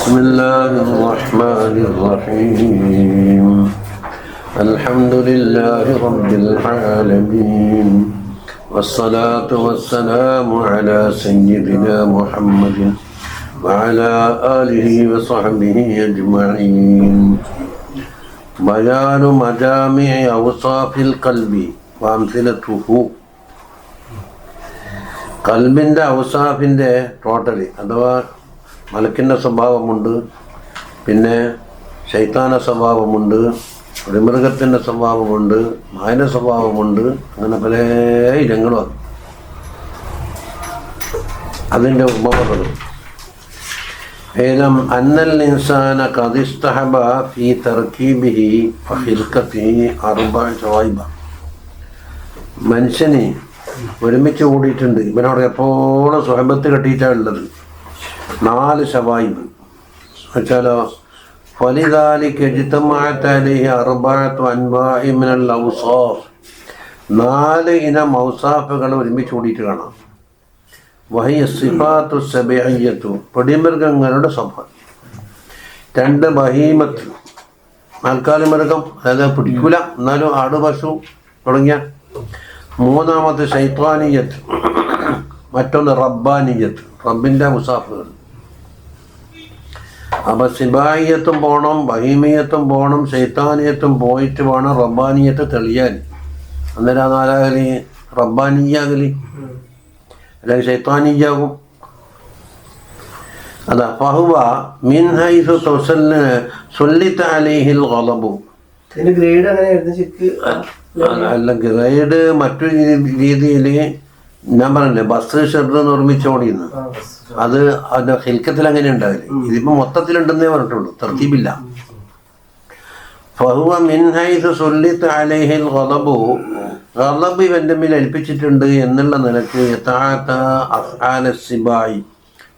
بسم الله الرحمن الرحيم الحمد لله رب العالمين والصلاة والسلام على سيدنا محمد وعلى آله وصحبه أجمعين بيان مجامع أوصاف القلب وأمثلته കൽബിൻ്റെ ഔസാഫിൻ്റെ totally അഥവാ മലക്കിൻ്റെ സ്വഭാവമുണ്ട്, പിന്നെ ശൈത്താന സ്വഭാവമുണ്ട്, മൃഗത്തിൻ്റെ സ്വഭാവമുണ്ട്, മായന സ്വഭാവമുണ്ട്, അങ്ങനെ പല ഇനങ്ങളും അതിൻ്റെ ഉപമകളും. ഏലം അന്നൽ ഇൻസാന ഖദിസ്തഹബ ഫീ തർകീബിഹി വഖിൽഖതിഹി അർബഅ ശവായിബ. മനുഷ്യന് ഒരുമിച്ച് കൂടിയിട്ടുണ്ട്, ഇവനോട് എപ്പോഴും സ്വഹബത്ത് കെട്ടിയിട്ടാണ് ഉള്ളത് 4 ശവായിബ് വെച്ചാലോ. ഫലിദാലിക ഇജ്തമഅത അലൈഹി അർബഅതു അൻവാഇ മിനൽ ഔസാഫ്. 4 ഇനം ഔസാഫുകൾ ഒരുമിച്ച് കൂടിയിട്ട് കാണാം. വഹിയ സിഫാത്തു സബഇയ്യത്തു, പൊടിമൃഗങ്ങളുടെ സ്വഭാവം. 2 ബഹീമത്ത്, നാൽക്കാലി മൃഗം, അതായത് പിടിക്കൂല എന്നാലും ആട് പശു തുടങ്ങിയ. 3 ശൈത്വാനിയത്ത്, മറ്റൊന്ന് റബ്ബാനിയത്ത്, റബ്ബിൻ്റെ മുസാഫുകൾ. അപ്പം സിബായിയത്തും പോകണം, ബഹീമിയത്തും പോകണം, ശൈത്താനിയത്തും പോയിട്ട് വേണം റബ്ബാനിയത്ത് തെളിയാൻ. അന്നേരം 4 റബ്ബാനിയാകലി അല്ലെങ്കിൽ ശൈത്താനിയാകും. അതാ ഫഹുവ മിൻ ഹൈസു സുല്ലിത അലൈഹിൽ ഗളബു. അല്ല, ഗ്രേഡ് മറ്റൊരു രീതിയിൽ ഞാൻ പറഞ്ഞില്ലേ, ബസ് ഷെഡ് നിർമ്മിച്ചോടിന്ന്, അത് അതിൻ്റെ ഹിൽക്കത്തിൽ അങ്ങനെ ഉണ്ടാവില്ലേ. ഇതിപ്പോൾ മൊത്തത്തിലുണ്ടെന്നേ പറഞ്ഞിട്ടുള്ളൂ, തർത്തീബില്ല. ഫഹുവ മിൻ ഹൈസു സുല്ലിത അലൈഹിൽ ഗളബു, ഗളബ് ഇവൻ്റെ മേൽ ഏൽപ്പിച്ചിട്ടുണ്ട് എന്നുള്ള നിലക്ക് യതഅത അഫ്ആല സിബായി,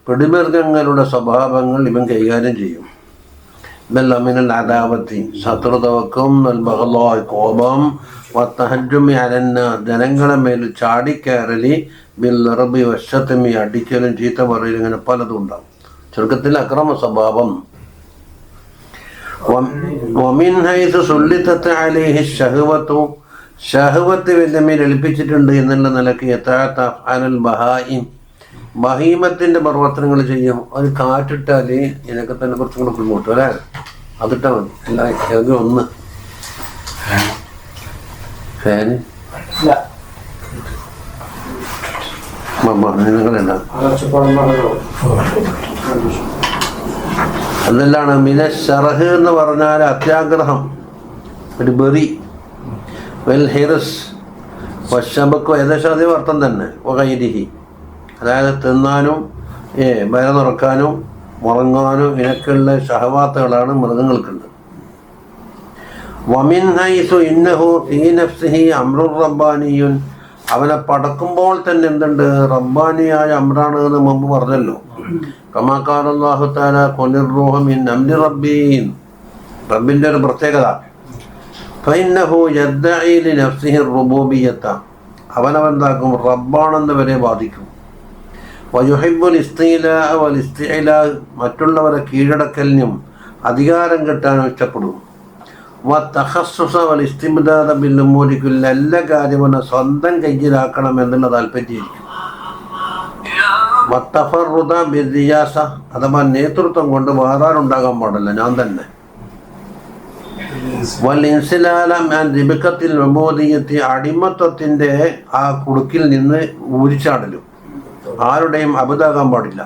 പിടിമൃഗങ്ങളുടെ സ്വഭാവങ്ങൾ ഇവൻ കൈകാര്യം ചെയ്യും. മിനൽ അദാവത്തി, ശത്രുതവക്കും, കോപം, വത്തഹജ്ജുമി അലന്ന, ജനങ്ങളെ മേൽ ചാടിക്കയറലി, ബിൽ റബി വശത്തമി, അടിക്കലും ചീത്ത പറയലും, ഇങ്ങനെ പലതും ഉണ്ടാവും. ചുരുക്കത്തിൽ അക്രമ സ്വഭാവം. വമിൻ ഹൈസു സുല്ലിതത അലൈഹി ശഹവത്തു, ഷഹവത്ത് ഇവൻ്റെ മേൽ ഏൽപ്പിച്ചിട്ടുണ്ട് എന്നുള്ള നിലക്ക് യതഅത അഫ്ആലൽ ബഹായിം, ബഹീമത്തിൻ്റെ പ്രവർത്തനങ്ങൾ ചെയ്യും. അത് കാറ്റിട്ടാൽ ഇതിനൊക്കെ തന്നെ കുറച്ചും കൂടെ മുന്നോട്ട് അല്ലേ, അതിട്ടാൽ മതി. അല്ല ഏതെങ്കിലും ഒന്ന് ഫാന് നിങ്ങളുണ്ട. അതെല്ലാണ് മിന ഷറഹ് എന്ന് പറഞ്ഞാൽ അത്യാഗ്രഹം, ഒരു ബെറി, വെൽ ഹിറസ്, വശബക്ക്, ഏകദേശം അതേ അർത്ഥം തന്നെ. വകൈരിഹി, അതായത് തിന്നാനും വയറ് നിറക്കാനും ഉറങ്ങാനും ഇതിനൊക്കെയുള്ള ഷഹവാത്തുകളാണ് മൃഗങ്ങൾക്കുണ്ട്. വമിൻ ഹൈസു ഇന്നഹു ഫീ നഫ്സിഹി അംറുർ റബ്ബാനിയുൻ, അവനെ പടക്കുമ്പോൾ തന്നെ എന്തുണ്ട്, റബ്ബാനിയായ അമ്രാണ് എന്ന് മുമ്പ് പറഞ്ഞല്ലോ. കമാ ഖാല അല്ലാഹു തആല ഖുലിർ റൂഹു മിൻ അംരി റബ്ബീൻ, റബ്ബിൻ്റെ ഒരു പ്രത്യേകത. ഫഇന്നഹു യദ്ദഇ ലിനഫ്സിഹി റുബൂബിയ്യത, അവനവെന്താക്കും, റബ്ബാണെന്ന് വരെ ബാധിക്കും. വയുഹിബ്ബുൽ ഇസ്തിലാ വൽ ഇസ്തിഇലാ, മറ്റുള്ളവരെ കീഴടക്കലിനും അധികാരം കിട്ടാനും ഇഷ്ടപ്പെടും. വതഖസ്സുസ വൽ ഇസ്തിംദാദ ബിൽ ഉമൂരി കുല്ല, എല്ലാ കാര്യവും സ്വന്തം കയ്യിലാക്കണം എന്നുള്ള താല്പര്യമായിരിക്കും. വതഫറുദ ബിർരിയാസ, അഥവാ നേതൃത്വം കൊണ്ട് വേറാരുണ്ടാകാൻ പാടില്ല, ഞാൻ തന്നെ. വൽ ഇൻസിലാല മിൻ റിബഖത്തിൽ ഉബൂദിയ്യത്തി, അടിമത്വത്തിൻ്റെ ആ കുടുക്കിൽ നിന്ന് ഊരിച്ചാടലും, ആരുടെയും അബുദാകാൻ പാടില്ല.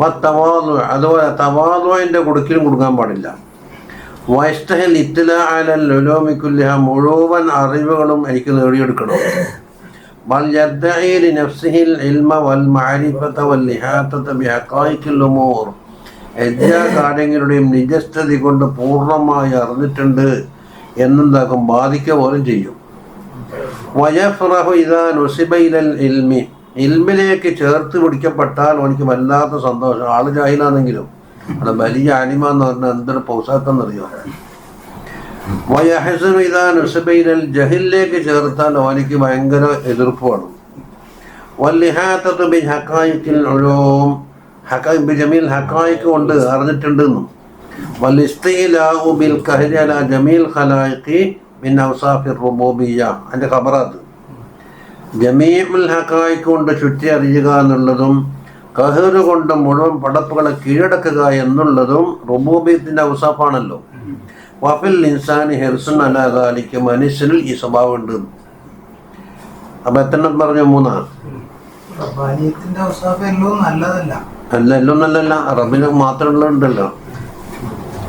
വത്തവാദു, അതുപോലെ തവാദുവിൻ്റെ കുടുക്കിലും കൊടുക്കാൻ പാടില്ല. വയസ്തഹൽ ഇത്ലാ അലൽ ഉലൂമി കുല്ലിഹ, മുഴുവൻ അറിവുകളും എനിക്ക് നേടിയെടുക്കണം. ബൽ യദ്ദഇ ലിനഫ്സിഹിൽ ഇൽമ വൽ മഅരിഫത വൽ ഇഹാതത ബിഹഖായിഖിൽ ഉമൂർ, എല്ലാ കാര്യങ്ങളുടെയും നിജസ്ഥിതി കൊണ്ട് പൂർണ്ണമായി അറിഞ്ഞിട്ടുണ്ട് എന്നെന്താക്കും, ബാധിക്കുക പോലും ചെയ്യും. വയഫ്റഹു ഇദാ നുസിബ ഇലൽ ഇൽമി, ഇൽമിലേക്ക് ചേർത്ത് പിടിക്കപ്പെട്ടാൽ എനിക്ക് വല്ലാത്ത സന്തോഷം. ആള് ജാഹിലാണെങ്കിലും അവിടെ വലിയ അനിമ എന്ന് പറഞ്ഞാൽ എന്തൊരു പൗസാക്കെന്നറിയോ. വയഹ്സനു ഇദാ നുസിബ ഇലൽ ജഹിലിലേക്ക് ചേർത്താൽ എനിക്ക് ഭയങ്കര എതിർപ്പാണ്. വൽ ഇഹാതതു ബിഹഖായിഖിൽ ഉലൂം, ജമീൽ ഹക്കായിക്ക് കൊണ്ട് അറിഞ്ഞിട്ടുണ്ടെന്നും വലിസ്തിലാഉ ബിൽ ഖഹരി അലാ ജമീൽ ഖലായിഖി മിൻ ഔസാഫിർ റുബൂബിയ്യ അതിൻ്റെ ഖബറത് ജമീഉൽ ഹക്കായിക്ക് കൊണ്ട് ചുറ്റി അറിയുക എന്നുള്ളതും ഖഹർ കൊണ്ട് മുഴുവൻ പടപ്പുകളെ കീഴടക്കുക എന്നുള്ളതും റുബൂബിയത്തിൻ്റെ ഔസാഫാണല്ലോ. വഫിൽ ഇൻസാനി ഹിർസുൻ അലാ ദാലിക മനുഷ്യനിൽ ഈ സ്വഭാവം ഉണ്ട്. അപ്പം എത്ര പറഞ്ഞു? 3. അല്ല എല്ലാം നല്ലല്ല, റബ്ബിന് മാത്രമുള്ളതുണ്ടല്ലോ.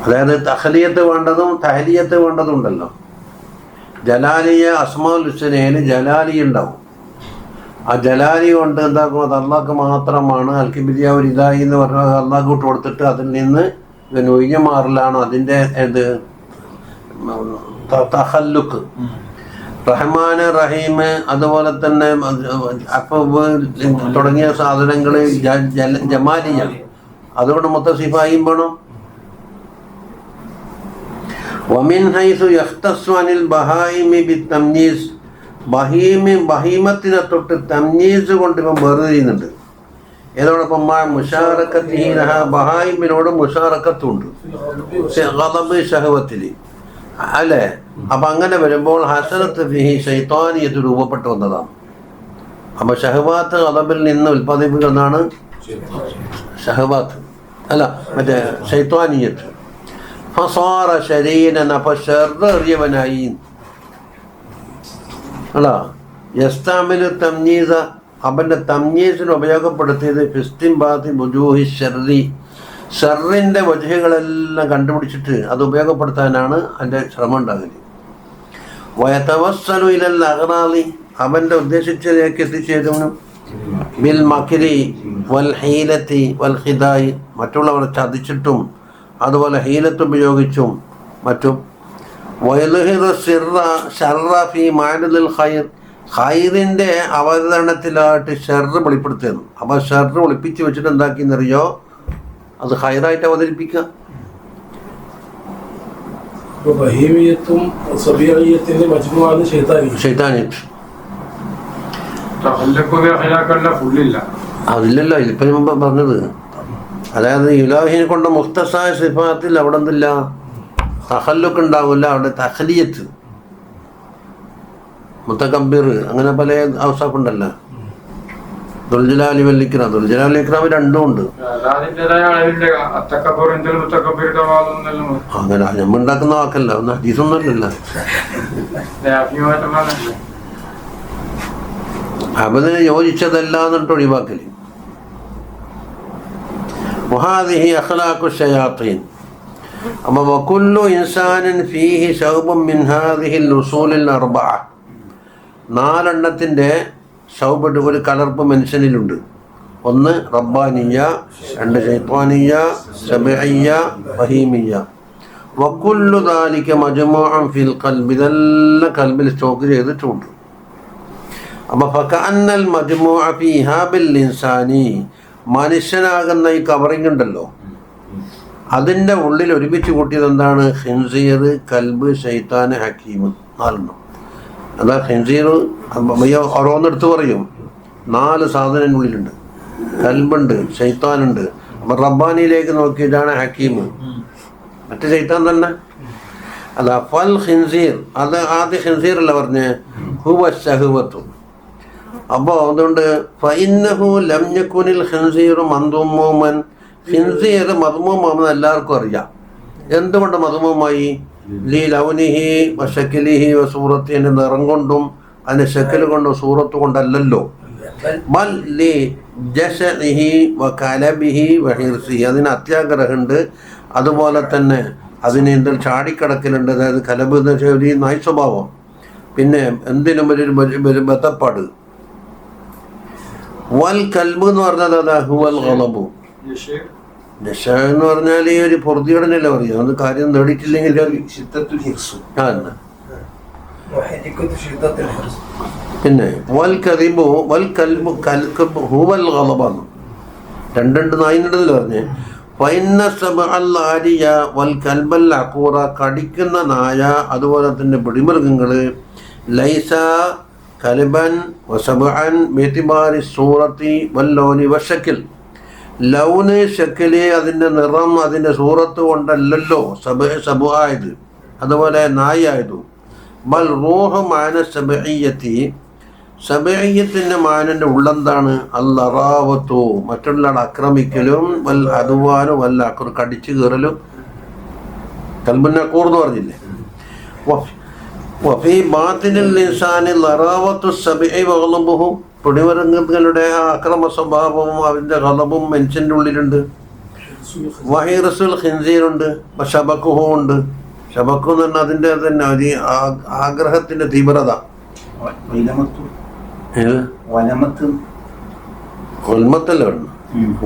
അതായത് തഹലിയത്ത് വേണ്ടതും തഹലിയത്ത് വേണ്ടതും ഉണ്ടല്ലോ. ജലാലിയ അസ്മാഉൽ ഹുസ്നയിൽ ജലാലി ഉണ്ടാവും. ആ ജലാലി കൊണ്ട് എന്താക്കും? അത് അള്ളാഹ്ക്ക് മാത്രമാണ്. അൽക്കിബിരിയ ഒരു ഇതായി എന്ന് പറഞ്ഞാൽ അള്ളാഹ് വിട്ട് കൊടുത്തിട്ട് അതിൽ നിന്ന് ഒഴിഞ്ഞു മാറലാണ് അതിൻ്റെ ഇത് തഹല്ലുക്ക്. റഹ്മാൻ റഹീം അതുപോലെ തന്നെ അഫവ് തുടങ്ങിയ സാധനങ്ങൾ ജമാലിയ, അതുകൊണ്ട് മുത്തസിഫായും വേണം. വമിൻ ഹൈസു യഖ്തസ്സു അനിൽ ബഹായിമി ബിത്തംയീസ്, ബഹീമത്തിനെ തൊട്ട് തംയീസ് കൊണ്ട് ഇപ്പം വേർതിരിയുന്നുണ്ട്. ഏതോടൊപ്പം മുഷാറക്കത്തിഹീനഹ, ബഹായിമിനോട് മുഷാറക്കത്തുണ്ട് ഗളബ് ശഹവത്തിൽ അല്ലേ. അപ്പം അങ്ങനെ വരുമ്പോൾ ഹസനത്ത് ഫിഹി ശൈത്വാനിയത്ത് രൂപപ്പെട്ടു വന്നതാണ്. അപ്പം ഷഹവാത്ത് ഗളബിൽ നിന്ന് ഉൽപ്പാദിപ്പിക്കുന്നതാണ് ഷഹവാത്ത്, അല്ല മറ്റേ ശൈത്വാനിയത്ത്. ഫസാറ ശരീരൻ, അപ്പം ഷർറിയവനായി അല്ല. യസ്താമിലു തംയീസ, അവൻ്റെ തംയീസിന് ഉപയോഗപ്പെടുത്തിയത് ഫിസ്തിംബാത്തി ബുജൂഹി ഷർറി, ഷർറിൻ്റെ വജഹകളെല്ലാം കണ്ടുപിടിച്ചിട്ട് അത് ഉപയോഗപ്പെടുത്താനാണ് അതിൻ്റെ ശ്രമം ഉണ്ടാകല്. വയതവസ്സലു ഇലൽ അഗ്റാളി, അവൻ്റെ ഉദ്ദേശിച്ചതിലേക്ക് എത്തിച്ചേരുന്നു. ബിൽ മക്രി വൽ ഹീലത്തി വൽ ഖിദായി, മറ്റുള്ളവരെ ചതിച്ചിട്ടും അതുപോലെ ഹീലത്ത് ഉപയോഗിച്ചും മറ്റും. വയലുഹിറ സിർറ ഷർറ ഫി മാനദിൽ ഖൈർ, ഖൈറിൻ്റെ അവതരണത്തിലായിട്ട് ഷർറ് വെളിപ്പെടുത്തുന്നു. അപ്പോൾ ഷർറ് ഒളിപ്പിച്ച് വെച്ചിട്ട് എന്താക്കിയെന്നറിയോ? അത് ഖൈറായിട്ട് അവതരിപ്പിക്കുക. അതില്ലല്ലോ ഇതിപ്പം മുമ്പ് പറഞ്ഞത്. അതായത് ഇലാഹിനെ കൊണ്ട് മുഖ്തസായ സിഫാത്തിൽ അവിടെ എന്തില്ല, തഖല്ലുക്ക് ഉണ്ടാവില്ല, അവിടെ തഖ്ലിയത്ത്, മുത്തകബ്ബിർ, അങ്ങനെ പല ഔസാഫുണ്ടല്ലോ. ദുൽജലാലി വൽ ഇക്റാം, ദുൽജലാലി ഇക്റാം രണ്ടും ഉണ്ട്. അങ്ങനെ നമ്മൾ ഉണ്ടാക്കുന്ന വാക്കല്ല, ഒന്ന് ഹദീസൊന്നുമല്ലല്ലോ. അബദിന് യോജിച്ചതല്ല എന്നിട്ട് ഒഴിവാക്കല്. വഹാദിഹി അഖ്ലാഖു ശയാത്തീൻ. അപ്പോൾ വകുല്ലു ഇൻസാനിൻ ഫീഹി ശൗബുൻ മിൻ ഹാദിഹിൽ ഉസൂലിൽ അർബഅ, 4 ശൗബ് ഒരു കലർപ്പ് മനുഷ്യനിലുണ്ട്. 1 റബ്ബാനിയ, 2 ശൈത്വാനിയ, സബഇയ്യ, ഫഹീമിയ. വകുല്ലു ദാലിക മജ്മൂഅൻ ഫിൽ ഖൽബി, ഇതെല്ലാം കൽബിൽ സ്റ്റോക്ക് ചെയ്തിട്ടുണ്ട്. അപ്പോൾ ഫകഅന്നൽ മജ്മൂഅ ഫീഹാ ബിൽ ഇൻസാനി, മനുഷ്യനാകുന്ന ഈ കവറിങ് ഉണ്ടല്ലോ, അതിൻ്റെ ഉള്ളിൽ ഒരുമിച്ച് കൂട്ടിയത് എന്താണ്? ഖിൻസീർ, കൽബ്, ശൈത്താൻ, ഹക്കീം, 4. അതാ ഖിൻസീർ ഓരോന്നെടുത്ത് പറയും. 4 സാധനത്തിനുള്ളിലുണ്ട്. കൽബുണ്ട്, ശൈത്താനുണ്ട്. അപ്പം റബ്ബാനിയിലേക്ക് നോക്കിയിട്ടാണ് ഹക്കീം, മറ്റേ ശൈത്താൻ തന്നെ. അല്ല ഫൽ ഖിൻസീർ, അത് ആദ്യ ഖിൻസീർ അല്ല പറഞ്ഞ് ഹുവ ശഹ്വത്തു. അപ്പോൾ അതുകൊണ്ട് ഫഇന്നഹു ലം യകുനിൽ ഖിൻസീറു മദ്മൂമൻ, ഖിൻസീർ മദ്മൂമാണെന്ന് എല്ലാവർക്കും അറിയാം. എന്തുകൊണ്ട് മദ്മൂമായി? ലി ലൗനിഹി വശക്കിലിഹി വസൂറത്തി, എൻ്റെ നിറം കൊണ്ടും അതിൻ്റെ ശക്കൽ കൊണ്ടും സൂറത്ത് കൊണ്ടല്ലല്ലോ. ബൽ ലി ജശഇഹി വകലബിഹി വഹിർസിഹി, അതിന് അത്യാഗ്രഹമുണ്ട്, അതുപോലെ തന്നെ അതിന് എന്തെങ്കിലും ചാടിക്കടക്കലുണ്ട്. അതായത് കലബ് എന്ന് വെച്ചാൽ ഒരു നായ് സ്വഭാവം, പിന്നെ എന്തിനും ഒരു ബത്തപ്പാട്. വൽ കൽബ് എന്ന് പറഞ്ഞാൽ അതാ ഹുവൽ ഗളബു. ജഷ എന്ന് പറഞ്ഞാൽ ഈ ഒരു പൊറുതിയോടനല്ലേ പറയുക, അത് കാര്യം നേടിയിട്ടില്ലെങ്കിൽ പിന്നെ വൽ കദിബു വൽ കൽബു കൽബ് ഹുവൽ ഗളബാണ്. 2 നായിനുണ്ടെന്നല്ലേ പറഞ്ഞേ. ഫൈന സബഅൽ ആരിയ വൽ കൽബൽ അഖൂറ, കടിക്കുന്ന നായ അതുപോലെ തന്നെ പിടിമൃഗങ്ങൾ, ലൈസ കൽബൻ വസബഅൻ ബിഇതിബാരി സൂറത്തി വൽ ലൗനി വശക്കിൽ, ലൗന് ശക്കല് അതിൻ്റെ നിറം അതിൻ്റെ സൂറത്ത് കൊണ്ടല്ലല്ലോ സബു ആയത്, അതുപോലെ നായി ആയതും. ബൽ റൂഹ് മാന സബഇയ്യത്തി, സബഇയ്യത്തിൻ്റെ മാനൻ്റെ ഉള്ളെന്താണ്? അൽ-ലറാവത്തു, മറ്റുള്ള ആക്രമിക്കലും, വൽ അദ്വാനു വൽ അഖ്ർ, കടിച്ചു കീറലും. കൽബുന്നഖൂർ എന്ന് പറഞ്ഞില്ലേ. വഫീ ബാത്തിനിൽ ഇൻസാനി ലറാവത്തു സബഇ വഗളബുഹു, പൊടിമൃഗങ്ങളുടെ ആ അക്രമ സ്വഭാവവും അതിൻ്റെ ഗളബും മനുഷ്യൻ്റെ ഉള്ളിലുണ്ട്. വഹിറസുൽ ഖിൻസീറുണ്ട്, ഷബക്കുഹു ഉണ്ട്. ഷബക്കു എന്ന് പറഞ്ഞാൽ അതിൻ്റെ തന്നെ ആഗ്രഹത്തിൻ്റെ തീവ്രത. ഉൽമത്തല്ല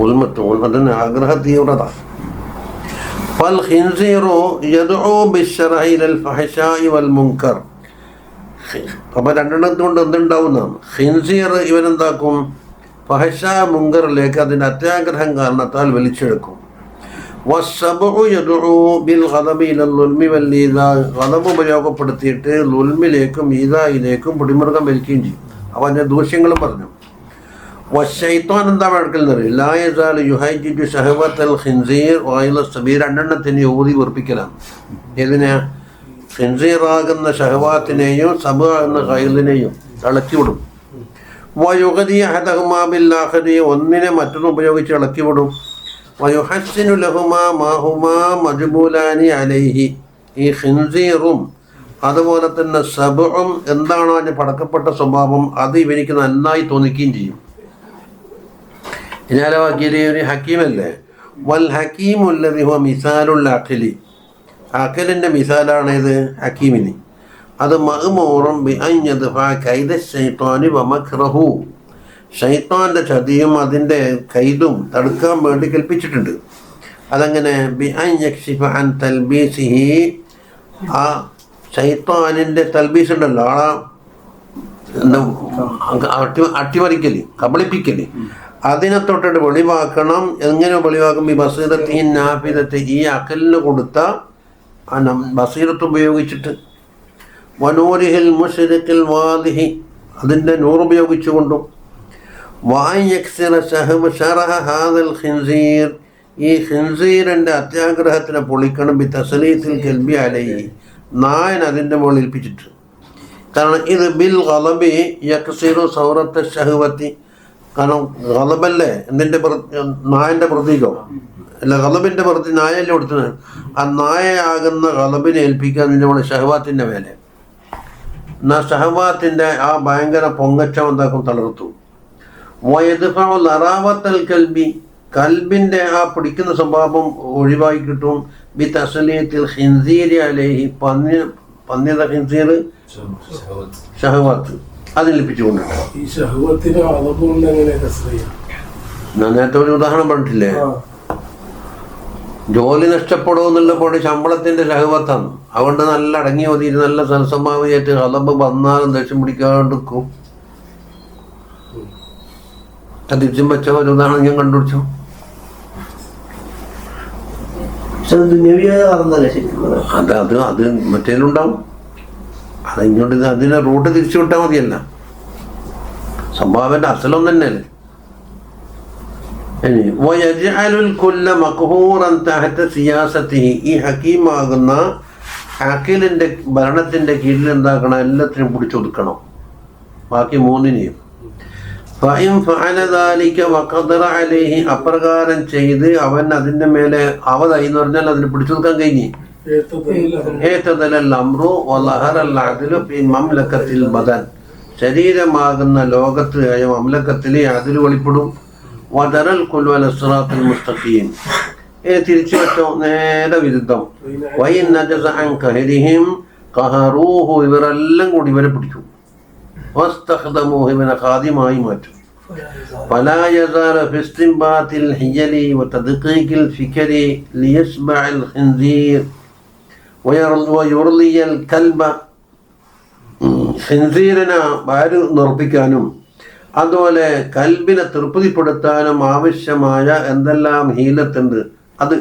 ഉൽമത്ത് അതിന് ആഗ്രഹ തീവ്രത. ഫൽ ഖിൻസീറു യദ്ഉ ബിശ്ശറഇ ഇലൽ ഫഹ്ശാഇ വൽ മുൻകർ. അപ്പോൾ രണ്ടെണ്ണത്തുകൊണ്ട് എന്തുണ്ടാവുന്നതാണ്? ഖിൻസീർ ഇവനെന്താക്കും? ഫഹ്ശാ മുൻകറിലേക്ക് അതിൻ്റെ അത്യാഗ്രഹം കാരണത്താൽ വലിച്ചെടുക്കും. വസ്സബഉ യദ്ഉ ബിൽ ഗളബി ഇലൽ ളുൽമി വൽ ഈദാ, ഗളബ് ഉപയോഗപ്പെടുത്തിയിട്ട് ലുൽമിലേക്കും ഈദായിലേക്കും പിടിമൃഗം വലിക്കുകയും ചെയ്യും. അപ്പോൾ അതിൻ്റെ ദൂഷ്യങ്ങളും പറഞ്ഞു. വശൈത്താൻ എന്താ എടുക്കുന്നത്? ലാ യസാലു യുഹൈജിജു ശഹവത്തൽ ഖിൻസീർ വഗൈറ സബീർ, രണ്ടെണ്ണത്തിന് ഊതി വെറുപ്പിക്കലാണ്. ഏതിനെ? ഖിൻസീറാകുന്ന ഷഹവാത്തിനെയും സബ് ആകുന്ന ഖൈലിനെയും ഇളക്കിവിടും. വയുഗദി അഹദഹുമാ ബിൽ ആഖരി, ഒന്നിനെ മറ്റൊന്ന് ഉപയോഗിച്ച് ഇളക്കിവിടും. വയുഹസ്സിനു ലഹുമാ മാഹുമാ മജ്ബൂലാനി അലൈഹി, ഈ ഖിൻസീറും അതുപോലെ തന്നെ സബും എന്താണോ അതിന് പടക്കപ്പെട്ട സ്വഭാവം അത് ഇവനിക്ക് നന്നായി തോന്നിക്കുകയും ചെയ്യും. ഇനാലവാക്കിയിലെ ഒരു ഹക്കീമല്ലേ. വൽ ഹക്കീമുല്ലദി ഹുവ മിസാലുൽ അഖിലി, അഖലിൻ്റെ മിസാലാണ് ഇത് ഹക്കീമിന്. അത് മഅ്മൂറുൻ ബി അൻ യദ്ഫഅ കൈദ ശൈത്വാനി വ മക്റഹു, ശൈത്താൻ്റെ ചതിയും അതിൻ്റെ കൈതും തടുക്കാൻ വേണ്ടി കൽപ്പിച്ചിട്ടുണ്ട്. അതങ്ങനെ ബി അൻ യക്ഷിഫ അൻ തൽബീസിഹി, ആ ശൈത്താനിൻ്റെ തൽബീസ് ഉണ്ടല്ലോ, ആ അട്ടിമറിക്കൽ കബളിപ്പിക്കൽ, അതിനെ തൊട്ടിട്ട് വെളിവാക്കണം. എങ്ങനെ വെളിവാക്കും? ഈ ബസീറത്തി നാഫിദത്ത്, ഈ അഖലിന് കൊടുത്ത ആ ബസീറത്ത് ഉപയോഗിച്ചിട്ട്. വനൂരിഹിൽ മുശ്രിഖിൽ വാദിഹി, അതിൻ്റെ നൂറുപയോഗിച്ചുകൊണ്ടും. ഹാദൽ ഖിൻസീർ, ഈ ഖിൻസീറിൻ്റെ അത്യാഗ്രഹത്തിനെ പൊളിക്കണം. ബി തസ്ലീത്തിൽ കൽബി അലൈഹി, നായൻ അതിൻ്റെ മുകളിൽ ഏൽപ്പിച്ചിട്ട്. കാരണം ഇത് ബിൽ ഗളബി യക്സിറു സൗറത്തെ ഷഹവത്തി, കാരണം ഗളബല്ലേ എന്തിൻ്റെ നായൻ്റെ പ്രതീകം അല്ല, ഗളബിൻ്റെ പ്രതി നായല്ലേ കൊടുത്തത്. ആ നായയാകുന്ന ഗളബിനെ ഏൽപ്പിക്കുക അതിൻ്റെ മുകളിൽ ഷഹവാത്തിൻ്റെ മേലെ. എന്നാൽ ഷഹവാത്തിൻ്റെ ആ ഭയങ്കര പൊങ്ങച്ചം എന്താക്കും? തളർത്തു. വയദ്ഫഉ ലറാവത്തൽ കൽബി, കൽബിൻ്റെ ആ പിടിക്കുന്ന സ്വഭാവം ഒഴിവാക്കി കിട്ടും. ബി തസ്ലീത്തിൽ ഖിൻസീരി അലൈഹി, പന്നിയുടെ ഖിൻസീർ ഷഹവാത്ത് അതിലേൽപ്പിച്ചുകൊണ്ടിട്ട്. ഞാൻ നേരത്തെ ഒരു ഉദാഹരണം പറഞ്ഞിട്ടില്ലേ, ജോലി നഷ്ടപ്പെടുമെന്നുള്ള പോലെ ശമ്പളത്തിൻ്റെ ഷഹവത്താണ്. അതുകൊണ്ട് നല്ല അടങ്ങി ഒതിയിട്ട് നല്ല സൽസമാവിയായിട്ട് കളമ്പ് വന്നാലും ദേഷ്യം പിടിക്കാണ്ടിരിക്കും. തിരിച്ചും വെച്ച ഒരു ഉദാഹരണം ഞാൻ കണ്ടുപിടിച്ചു. അത് മറ്റേലുണ്ടാവും. അത് ഇങ്ങോട്ട് അതിനെ റൂട്ട് തിരിച്ചു വിട്ടാൽ മതിയല്ല. സംഭാവന്റെ അസലം തന്നെയല്ലേ. ഈ ഹക്കീമാകുന്ന അഖിലിന്റെ ഭരണത്തിന്റെ കീഴിൽ എന്താക്കണം? എല്ലാത്തിനും പിടിച്ചൊതുക്കണം, ബാക്കി മൂന്നിനെയും. അപ്രകാരം ചെയ്ത് അവൻ അതിന്റെ മേലെ അവതായി എന്ന് പറഞ്ഞാൽ അതിന് പിടിച്ചൊതുക്കാൻ കഴിഞ്ഞു. ശരീരമാകുന്ന ലോകത്ത് മംലക്കത്തിലെ അതിൽ വെളിപ്പെടും. വദറൽ കുൽവൽ സിറാത്തുൽ മുസ്തഖീം, തിരിച്ചു വെച്ചോ നേരെ വിരുദ്ധം. വൈൻ നജസ അൻ ഖഹരിഹിം ഖഹറൂഹു, ഇവരെല്ലാം കൂടി ഇവരെ പിടിക്കും. വസ്തഖദമൂഹു, ഇവനെ ഖാദിമായി മാറ്റും. ഫലാ യസാല ഫി ഇസ്തിൻബാത്തിൽ ഹിയലി വതദ്ഖീഖിൽ ഫിക്രി ലിയസ്ബഅൽ ഖിൻസീർ വയുർലിയൽ കൽബ, ഖിൻസീറിനെ വാരി നിർപ്പിക്കാനും അതുപോലെ കൽബിനെ തൃപ്തിപ്പെടുത്താനും ആവശ്യമായ എന്തെല്ലാം ഹീലത്തുണ്ട് അത്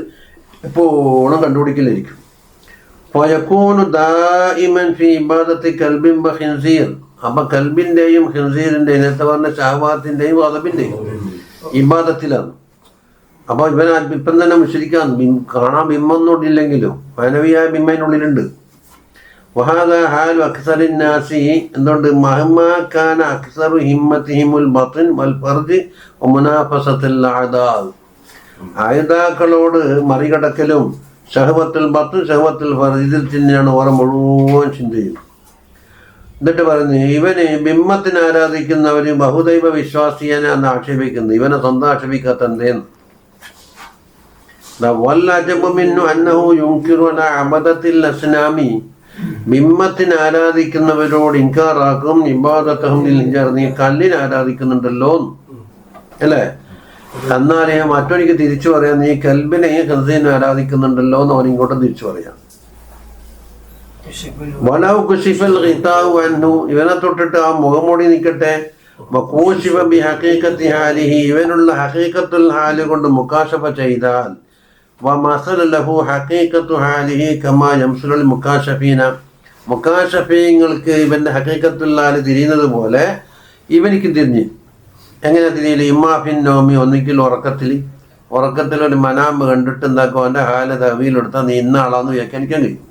എപ്പോഴും കണ്ടുപിടിക്കലായിരിക്കും. ഫയകൂനു ദായിമൻ ഫി ഇബാദത്തി കൽബിൻ വ ഖിൻസീർ, അപ്പൊ കൽബിന്റെയും ഖിൻസീറിന്റെയും നേരത്തെ പറഞ്ഞ ഷഹവാത്തിന്റെയും ഗളബിന്റെയും ഇബാദത്തിലാണ്. അപ്പോൾ ഇവൻ ഇപ്പം തന്നെ മുശ്രിക്കാൻ കാണാൻ ബിംബൊന്നും ഇല്ലെങ്കിലും മാനവിയായ ബിംബ അതിനുള്ളിലുണ്ട്. വഹാദ ഹാലു അക്സറിന്നാസി എന്തുകൊണ്ട് മഹ്മാക്കാന അക്സറു ഹിമ്മത്തിഹിമുൽ ബത്ൻ വൽ ഫർജ് മുനാഫസത്തുൽ അഅദാ ആയുധാക്കളോട് മറികടക്കലും ഷഹവത്തുൽ ബത്ൻ ഷഹവത്തുൽ ഫർജ് ഇതിൽ തന്നെയാണ് ഓരോ മുഴുവൻ ചിന്തയും. എന്നിട്ട് പറഞ്ഞു ഇവന് ബിംബത്തിന് ആരാധിക്കുന്നവര് ബഹുദൈവ വിശ്വാസിയനെ എന്ന് ആക്ഷേപിക്കുന്നു. ഇവനെ സ്വന്തം ആക്ഷേപിക്കാത്ത എന്തേന്ന് ബിംബത്തിന് ആരാധിക്കുന്നവരോട് ഇൻകാറാക്കും ഇബാദത്തഹും നീ കല്ലിനെ ആരാധിക്കുന്നുണ്ടല്ലോ അല്ലേ. എന്നാലേ മറ്റൊരിക്കൽ തിരിച്ചു പറയാം നീ കൽബിനെ ഹൃദയനെ ആരാധിക്കുന്നുണ്ടല്ലോ എന്ന് അവൻ ഇങ്ങോട്ടും തിരിച്ചു പറയാം. വലൗ കുശിഫൽ ഖിതാഉ അൻഹു ഇവനെ തൊട്ടിട്ട് ആ മുഖംമൂടി നിൽക്കട്ടെ. വകൂശിഫ ബിഹഖീഖത്തി ഹാലിഹി ഇവനുള്ള ഹഖീഖത്തുൽ ഹാല് കൊണ്ട് മുകാശഫ ചെയ്താൽ വമസല ലഹു ഹഖീഖത്തു ഹാലിഹി കമാ യംസുലുൽ മുകാശഫീന മുകാശഫീങ്ങൾക്ക് ഇവന്റെ ഹഖീഖത്തുൽ ഹാല് തിരിയുന്നത് പോലെ ഇവനിക്ക് തിരിഞ്ഞ് എങ്ങനെ തിരിയില്ല. ഇമ്മാഫിൻ നോമി ഒന്നിക്കൽ ഉറക്കത്തിൽ ഒരു മനാമ് കണ്ടിട്ട് എന്താക്കും അവൻ്റെ ഹാല് തവീലെടുത്താൽ നീ ഇന്ന ആളാന്ന് വ്യാഖ്യാനിക്കാൻ കഴിയും.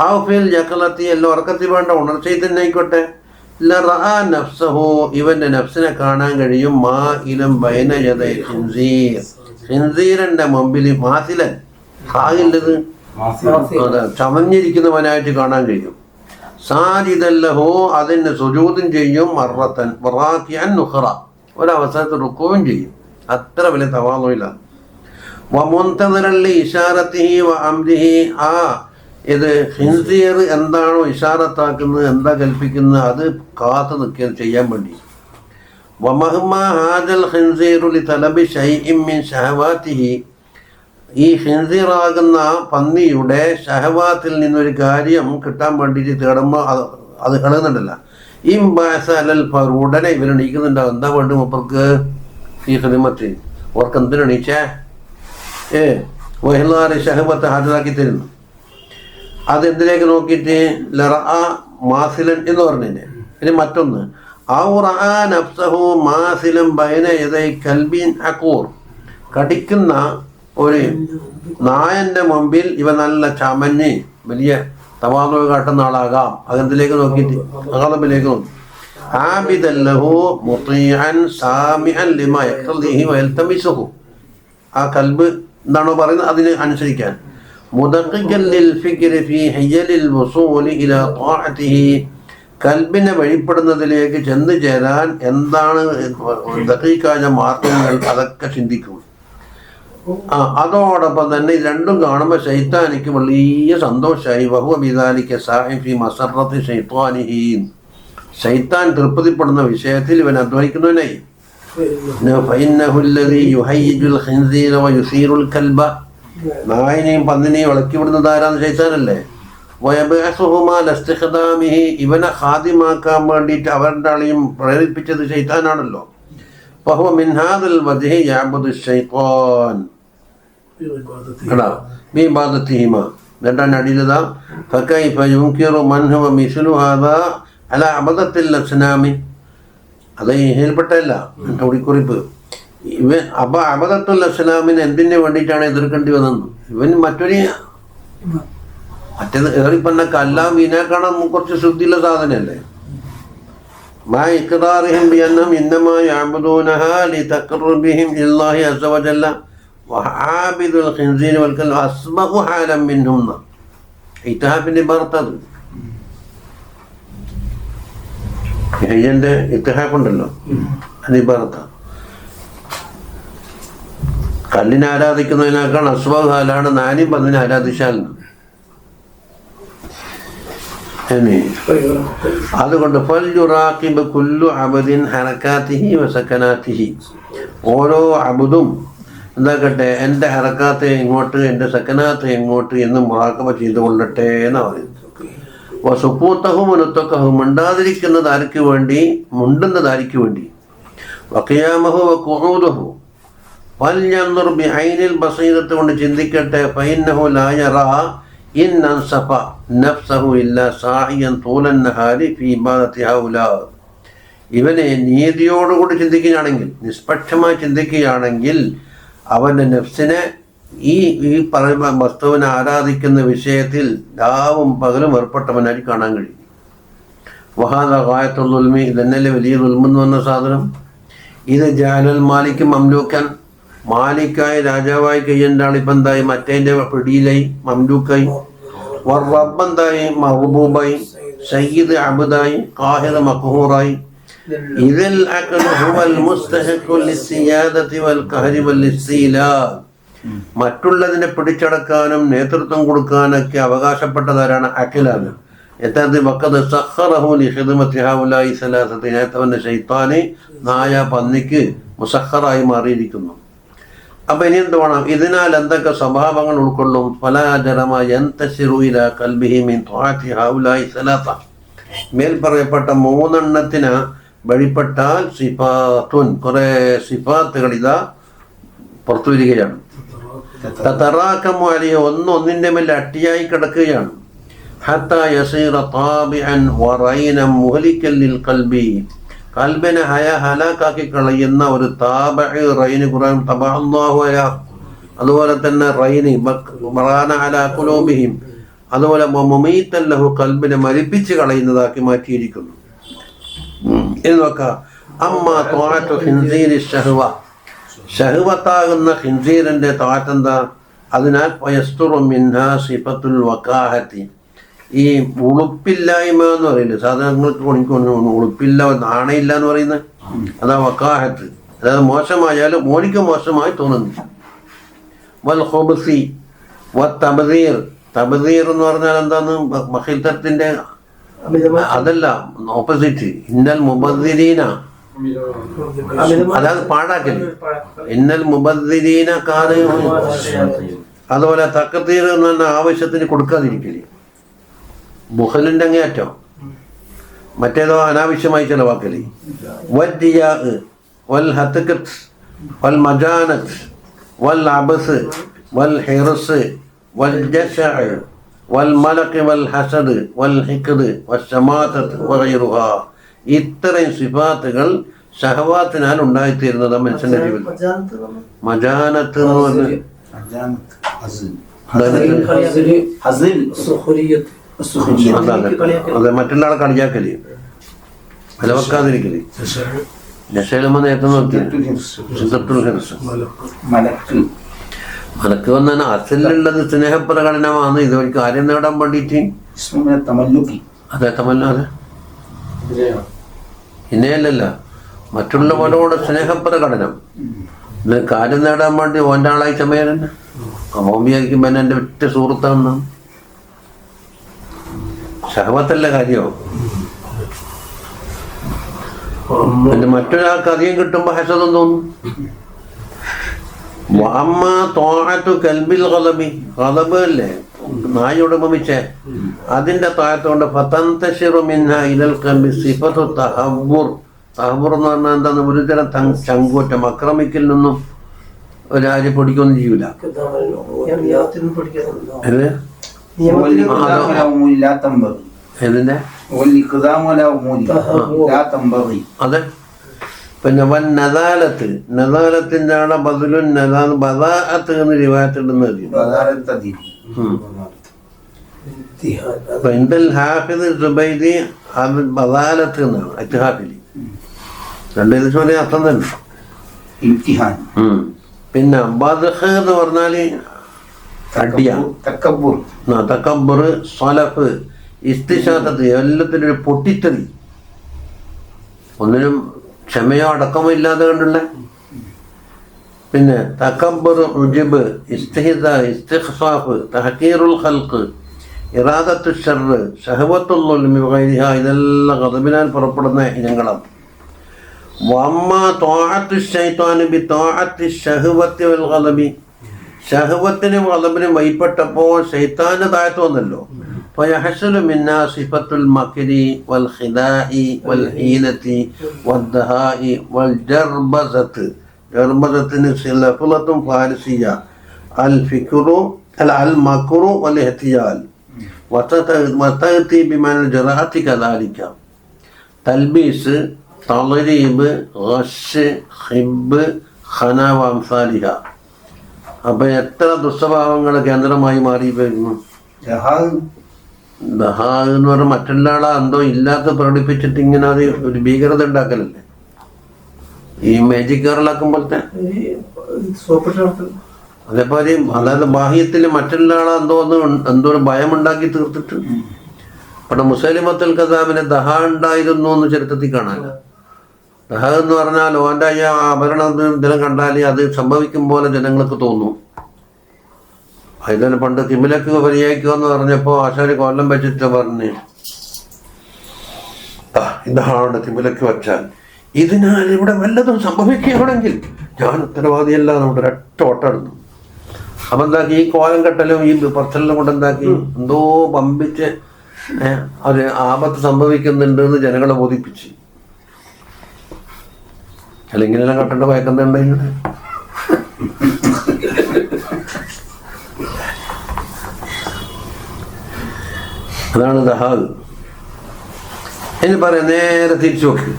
ആ ഫിൽ യഖലത്തി എല്ലാം ഉറക്കത്തിൽ വേണ്ട ഉണർച്ചയിൽ തന്നെ ആയിക്കോട്ടെ. ലറഅ നഫ്സഹു ഇവന്റെ നഫ്സിനെ കാണാൻ കഴിയും. മാ ഇലം ബൈന യദൈ ഖിൻസീർ ഖിൻസീറിന്റെ മുമ്പിൽ മാസിലൻ ഹായില്ലത് ചമഞ്ഞിരിക്കുന്നവനായിട്ട് കാണാൻ കഴിയും. സാജിദല്ലഹു അതിന് സുജൂദും ചെയ്യും. മറത്തൻ വറാക്കിയൻ നുഖറ ഒരവസരത്തിൽ റുക്കുവും ചെയ്യും. അത്ര വലിയ തവാളുമില്ല. വമുൻതദിറല്ലി ഇശാറത്തിഹി വ അംരിഹി ആ ഇത് ഖിൻസീർ എന്താണോ ഇഷാറത്താക്കുന്നത് എന്താ കൽപ്പിക്കുന്നത് അത് കാത്തു നിൽക്കുക ചെയ്യാൻ വേണ്ടി. വമഹ്മാ ഹാദൽ ഖിൻസീറു ലിതലബി ശൈഇൻ മിൻ ശഹവാതിഹി ഈ ഖിൻസീറാകുന്ന പന്നിയുടെ ഷഹവാത്തിൽ നിന്നൊരു കാര്യം കിട്ടാൻ വേണ്ടിയിട്ട് തേടുമ്പോൾ അത് കളയുന്നുണ്ടല്ലോ. ഉടനെ ഇവരെണീക്കുന്നുണ്ടാവും. എന്താ വേണ്ടി മൂപ്പർക്ക് ഈ ഖിദ്മത്ത് അവർക്ക് എന്തിനെണീച്ചേ വഹിലാറ് ഷഹവത്ത് ഹാജരാക്കി തരുന്നു. അതെന്തിലേക്ക് നോക്കിയിട്ട് ലറഅ മാസിലൻ എന്ന് പറഞ്ഞില്ലേ. ഇനി മറ്റൊന്ന് ഔറഅ നഫ്സഹു മാസിലൻ ബൈന യദൈ കൽബിൻ അഖൂർ കടിക്കുന്ന ഒരു നായന്റെ മുമ്പിൽ ഇവ നല്ല ചമഞ്ഞ് വലിയ തവാദു കാട്ടുന്ന ആളാകാം. അതെന്തിലേക്ക് നോക്കിയിട്ട് അഖലബിലേക്ക് നോക്കി. ആബിദൻ ലഹു മുതീഅൻ സാമിഅൻ ലിമാ യഖ്തദിഹി വയൽതമിസുഹു ആ കൽബ് എന്താണോ പറയുന്നത് അതിന് അനുസരിക്കാൻ. മുദഖിഖൻ ലിൽ ഫിക്രി ഫീ ഹയലിൽ വുസൂലി ഇലാ ത്വാഅതിഹി കൽബിനെ വഴിപ്പെടുന്നതിലേക്ക് ചെന്ന് ചേരാൻ എന്താണ് ദഖീഖായ മാർഗങ്ങൾ അതൊക്കെ ചിന്തിക്കും. അതോടൊപ്പം തന്നെ രണ്ടും കാണുമ്പോൾ ശൈത്താനിക്ക് വലിയ സന്തോഷമായി. വഹുവ ബിദാലിക സാഇ ഫീ മസറത്തി ശൈത്വാനിഹി ശൈത്താൻ തൃപ്തിപ്പെടുന്ന വിഷയത്തിൽ ഇവൻ അധ്വാനിക്കുന്നവനായി. ഫഇന്നഹു അല്ലദീ യുഹയ്യിജുൽ ഖിൻസീറ വയുസീറുൽ കൽബ നായിനെയും പന്നിനെയും ഇളക്കി വിടുന്നത് ആരാന്ന് ശൈത്താനല്ലേ. വയബഅസുഹുമാ ലസ്തിഖ്ദാമിഹി ഇവനെ ഖാദിമാക്കാൻ വേണ്ടിയിട്ട് അവരുടെ ആളെയും പ്രേരിപ്പിച്ചത് ശൈത്താനാണല്ലോ. ഫഹുവ മിൻ ഹാദൽ വജ്ഹി യഅബുദു ശൈത്താൻ ബിഇബാദത്തിഹിമാ എന്നിട്ടാണ് അടിയിലതാ ഫകൈഫ യുൻകിറു മൻ ഹുവ മിസ്ലു ഹാദാ അലാ അബദത്തിൽ അസ്നാമി അത് ഇതിൽപ്പെട്ടല്ല കുറിപ്പ്. ഇവൻ അബദത്തുൽ അസ്ലാമിന് എന്തിനു വേണ്ടിയിട്ടാണ് എതിർക്കേണ്ടി വന്നത്? ഇവൻ മറ്റേത് ഏറിപ്പന്ന കല്ലാം വീനാക്കണം കുറച്ച് ശുദ്ധിയുള്ള സാധനല്ലേ. മാ ഇഖ്റാറിഹിം ബിഅന്നഹും ഇന്നമാ യഅബുദൂനഹാ ലിതഖർറുബിഹിം ഇലല്ലാഹി അസ്സ വജല്ല വആബിദുൽ ഖിൻസീർ വൽ കൽബ് അസ്ബഹു ഹാലൻ മിൻഹും ഇത്ഹാബിന്റെ ബർത്തത് ഹയ്യന്റെ ഇത്ഹാബ് ഉണ്ടല്ലോ അതിബർത്ത കല്ലിനെ ആരാധിക്കുന്നതിനേക്കാൾ അസ്ബഹു ഹാലാണ് നാനും പന്നിനെ ആരാധിച്ചാൽ. അതുകൊണ്ട് ഫൽയുറാഖിബ് കുല്ലു അബദിൻ ഹറകാതിഹി വസകനാതിഹി ഓരോ അബുദും എന്താക്കട്ടെ എൻ്റെ ഹറക്കാത്തെ ഇങ്ങോട്ട് എൻ്റെ സക്കനാത്തെ എങ്ങോട്ട് എന്ന് മുറാഖബ ചെയ്തുകൊള്ളട്ടെ എന്നാണ് പറയുന്നത്. വസുക്കൂത്തഹും മുനുത്തക്കഹും മിണ്ടാതിരിക്കുന്നത് ആർക്ക് വേണ്ടി? മുണ്ടുന്നത് ആർക്ക് വേണ്ടി? വഖിയാമഹു വഖുഊദഹു ഫൽയൻദുർ ബിഐനിൽ ബസീറത്ത് കൊണ്ട് ചിന്തിക്കട്ടെ. ഫഇന്നഹു ലാ യറാ ഇൻ അൻസഫ നഫ്സഹു ഇല്ലാ സാഇയൻ തൂലൻ നഹാരി ഫീ ഇബാദത്തി ഹൗലാ ഇവനെ നീതിയോടുകൂടി ചിന്തിക്കുകയാണെങ്കിൽ നിഷ്പക്ഷമായി ചിന്തിക്കുകയാണെങ്കിൽ അവൻ്റെ നെഫ്സിനെ ഈ പറയുന്ന വസ്തുവിനെ ആരാധിക്കുന്ന വിഷയത്തിൽ രാവും പകലും ഏർപ്പെട്ടവനായി കാണാൻ കഴിയും. വഹാദ ഗായത്തുൽ ദുൽമി, ഇതന്നല്ലേ വലിയ ദുൽമെന്ന് പറഞ്ഞ സാധനം. ഇത് ജാലൽ മാലിക്ക് മംലൂക്കൻ, മാലിക്കായി രാജാവായി കഴിയേണ്ട ആളിപ്പം എന്തായി മറ്റേൻ്റെ പിടിയിലായി മംലൂക്കായി. റബ്ബെന്തായി മഹബൂബായി, സയ്യിദ് അബ്ദായി, ഖാഹിർ മഖ്ഹൂറായി. ഇതിൽ അഖ്ലു ഹുവൽ മുസ്തഹിഖു ലിസ്സിയാദതി വൽ ഖഹരി വൽ ഇസ്തിലാ, മറ്റുള്ളതിനെ പിടിച്ചടക്കാനും നേതൃത്വം കൊടുക്കാനൊക്കെ അവകാശപ്പെട്ടതാരാണ്? അഖിലാണ്. യഥാർത്ഥ വഖദ് സഖറഹു ലിഖിദ്മത്തി ഹൗലായി സലാസത്തി, നേരത്തെ ശൈത്താന് നായ പന്നിക്ക് മുസഖറായി മാറിയിരിക്കുന്നു. അപ്പൊ ഇനി എന്ത് വേണം? ഇതിനാൽ എന്തൊക്കെ സ്വഭാവങ്ങൾ ഉൾക്കൊള്ളും? ഫലാ ജറമ യന്തസിറു ഇലാ ഖൽബിഹി മിൻ ത്വാഅത്തി ഹൗലായി സലാസ, മേൽ പറയപ്പെട്ട മൂന്നെണ്ണത്തിന് വഴിപ്പെട്ടാൽ സിഫാത്തുൻ, കുറെ സിഫാത്തുകൾ ഇതാ പുറത്തു വരികയാണ്. തതറാകമു അലൈഹി, ഒന്നിന്റെ മേൽ അട്ടിയായി കിടക്കുകയാണ്. ഹത്താ യസീറ താബിഅൻ വറൈനൻ മുഹ്ലികൻ ലിൽ ഖൽബി, കൽബിനെ ഹലാക്കാക്കി കളയുന്ന ഒരു താബഇ റൈന്, ഖുർആൻ തബഅല്ലാഹു അലാ, അതുപോലെ തന്നെ റൈനി ബറാന അലാ ഖുലൂബിഹിം, അതുപോലെ മുമീതൻ ലഹു, കൽബിനെ മരിപ്പിച്ച് കളയുന്നതാക്കി മാറ്റിയിരിക്കുന്നു. എന്ന് നോക്കാം. അമ്മാ ത്വാഅത്തു ഖിൻസീരി ശഹ്വ, ഷഹ്വത്താകുന്ന ഖിൻസീറിന്റെ താറ്റെന്താ? അതിനാൽ യസ്തുറു മിൻഹാ സിഫത്തുൽ വഖാഹത്തി, ഈ ഉളുപ്പില്ലായ്മ എന്ന് പറയില്ല, സാധാരണങ്ങൾക്ക് ഉളുപ്പില്ല, നാണയില്ല എന്ന് പറയുന്നത് അതാ വഖാഹത്ത്. അതായത് മോശമായാലും മോനിക്ക് മോശമായി തോന്നുന്നു. വൽ ഖുബ്സി വത്തബ്ദീർ, തബ്ദീർ എന്ന് പറഞ്ഞാൽ എന്താന്ന്? മഖിൽത്തത്തിന്റെ അതല്ല, ഓപ്പോസിറ്റ്. ഇന്നൽ മുബദ്ദിരീന, അതായത് പാഴാക്കല്. ഇന്നൽ മുബദ്ദിരീന കാണ്. അതുപോലെ തഖ്തീർ എന്ന് പറഞ്ഞാൽ ആവശ്യത്തിന് കൊടുക്കാതിരിക്കല്, ബുഖലിന്റെ അങ്ങേയറ്റം. മറ്റേതോ അനാവശ്യമായി ചിലവാക്കല്. വദ്ദിയാ വൽ ഹത്കത്ത് വൽ മജാനത്ത് വൽ അബസ് വൽ ഹിർസ് വൽ ജശഅ വൽ മലഖ് വൽ ഹസദ് വൽ ഹിഖദ് വശമാതത്ത് വഗൈറുഹാ, ഇത്രയും സിഫാത്തുകൾ ഷഹവാത്തിനാൽ ഉണ്ടായിത്തീരുന്നത് മനുഷ്യന്റെ ജീവിതം. മജാനത്ത് എന്ന് പറഞ്ഞ അതെ, മറ്റുള്ള ആളെ കളിയാക്കല്, വിലവെക്കാതിരിക്കല്. നശയിലുമ്പോ നേരത്തെ നോക്കി മലക്ക് വന്നാൽ അസലുള്ളത് സ്നേഹപ്രകടനമാണ്. ഇതൊരു കാര്യം നേടാൻ വേണ്ടിയിട്ട്. അതെ, തമല്ല, അതെ, ഇന്നയല്ലല്ല, മറ്റുള്ളവരോട് സ്നേഹപ്രകടനം. ഇത് കാര്യം നേടാൻ വേണ്ടി ഓൻ്റെ ആളായി ചമയാൻ തന്നെ. അവൻ വിചാരിക്കുമ്പോ എൻ്റെ ഒറ്റ സുഹൃത്താണെന്നാണ്. ഷഹവത്തല്ല കാര്യമോ? പിന്നെ മറ്റൊരാൾക്ക് അധികം കിട്ടുമ്പോ ഹസദം തോന്നും. അല്ലേ നായോട് ഉപമിച്ചേ, അതിന്റെ താഴത്തോണ്ട് തഹബ്ബുർ എന്ന് പറഞ്ഞാൽ എന്താണ്? ഒരുതരം ചങ്കൂറ്റം, അക്രമിക്കൽ നിന്നും ഒരാര് പൊടിക്കൊന്നും ചെയ്യൂല. അതെ. പിന്നെ വൻ നദാലത്ത്, നദാലത്തിന്റെ ആണ് ബദലുൻ ബദാഅത്ത് എന്ന് റിവായത്തിടുന്നത്. ഹാഫിദ് സുബൈദി അത് ബദാലത്ത് എന്നാണ് ഇത്ഹാഫിലി. രണ്ട് ദിവസം വരെ അർത്ഥം തന്നെ. പിന്നെ ബദ്ഖ് എന്ന് പറഞ്ഞാല് അടിയ, തക്കബ്ബുർ, സ്വലഫ്, ഇസ്തിശാദത്ത്, എല്ലാത്തിനും ഒരു പൊട്ടിത്തെറി, ഒന്നിനും ക്ഷമയോ അടക്കമോ ഇല്ലാതെ കണ്ടുള്ള. പിന്നെ തക്കബ്ബുർ, ഉജ്ബ്, ഇസ്തിഹിദ, ഇസ്തിഖ്ഫാഫ്, തഹ്കീറുൽ ഖൽഖ്, ഇറാദത്തു ശർറ്, ശഹവത്തുൽ ദുൽമി വഗൈരിഹാ, ഇതെല്ലാം ഖദബിനാൽ പുറപ്പെടുന്ന ഇനങ്ങളാണ്. വഅമ്മാ ത്വാഅത്തു ശൈത്വാനി ബിത്വാഅത്തി ശഹവത്തി വൽ ഖദബി, ശഹവത്തിനും ഖദബിനും വൈപ്പെട്ടപ്പോൾ ശൈത്താന്റെ താഴത്ത് വന്നല്ലോ. فيحصل منا صفة المكر والخداع والحيلة والدهاء والجربزة. جربزة لفظة فارسية، الفكر المكر والاحتيال، وتأتي بمعنى الجراءة كذلك. تلبيس، تضريب، غش، خب، خنا وأمثالها. അപ്പൊ എത്ര ദുസ്വഭാവങ്ങൾ കേന്ദ്രമായി മാറി വരുന്നു. ദഹാ എന്ന് പറഞ്ഞാൽ മറ്റുള്ള ആളെ എന്തോ ഇല്ലാത്ത പ്രകടിപ്പിച്ചിട്ട് ഇങ്ങനെ അത് ഒരു ഭീകരത ഉണ്ടാക്കലല്ലേ, ഈ മാജിക് ഗേറിലാക്കുമ്പോഴത്തെ. അതേപോലെ അതായത് ബാഹ്യത്തിൽ മറ്റുള്ള ആളെ എന്തോ ഒരു ഭയമുണ്ടാക്കി തീർത്തിട്ട്. ഇവിടെ മുസൈലിമത്തുൽ കസാബിന് ദഹ ഉണ്ടായിരുന്നു എന്ന് ചരിത്രത്തിൽ കാണാനില്ല. ദഹ എന്ന് പറഞ്ഞാൽ ഓൻ്റെ ആഭരണത്തിലും കണ്ടാൽ അത് സംഭവിക്കും പോലെ ജനങ്ങൾക്ക് തോന്നും. അതിന് പണ്ട് കിമിലക്ക് പരിചയിക്കുക എന്ന് പറഞ്ഞപ്പോൾ ആശാരി കൊല്ലം വെച്ചിട്ട് പറഞ്ഞ് ഇതാണ് കിമിലക്ക് വെച്ചാൽ ഇതിനാൽ ഇവിടെ വല്ലതും സംഭവിക്കുകയാണെങ്കിൽ ഞാൻ ഉത്തരവാദിയല്ല നമ്മുടെ ഒരൊറ്റ ഓട്ടമായിരുന്നു. അപ്പം എന്താക്കി ഈ കോലം കെട്ടലും ഈ പറച്ചലും കൊണ്ട് എന്താക്കി എന്തോ പമ്പിച്ച് അത് ആപത്ത് സംഭവിക്കുന്നുണ്ട് എന്ന് ജനങ്ങളെ ബോധിപ്പിച്ച്. അല്ലെങ്കിൽ എല്ലാം കെട്ടേണ്ട ഭയക്കുന്നുണ്ടെങ്കിൽ അതാണ് ദഹാദ്. ഇനി പറയാം, നേരെ തിരിച്ചു നോക്ക്.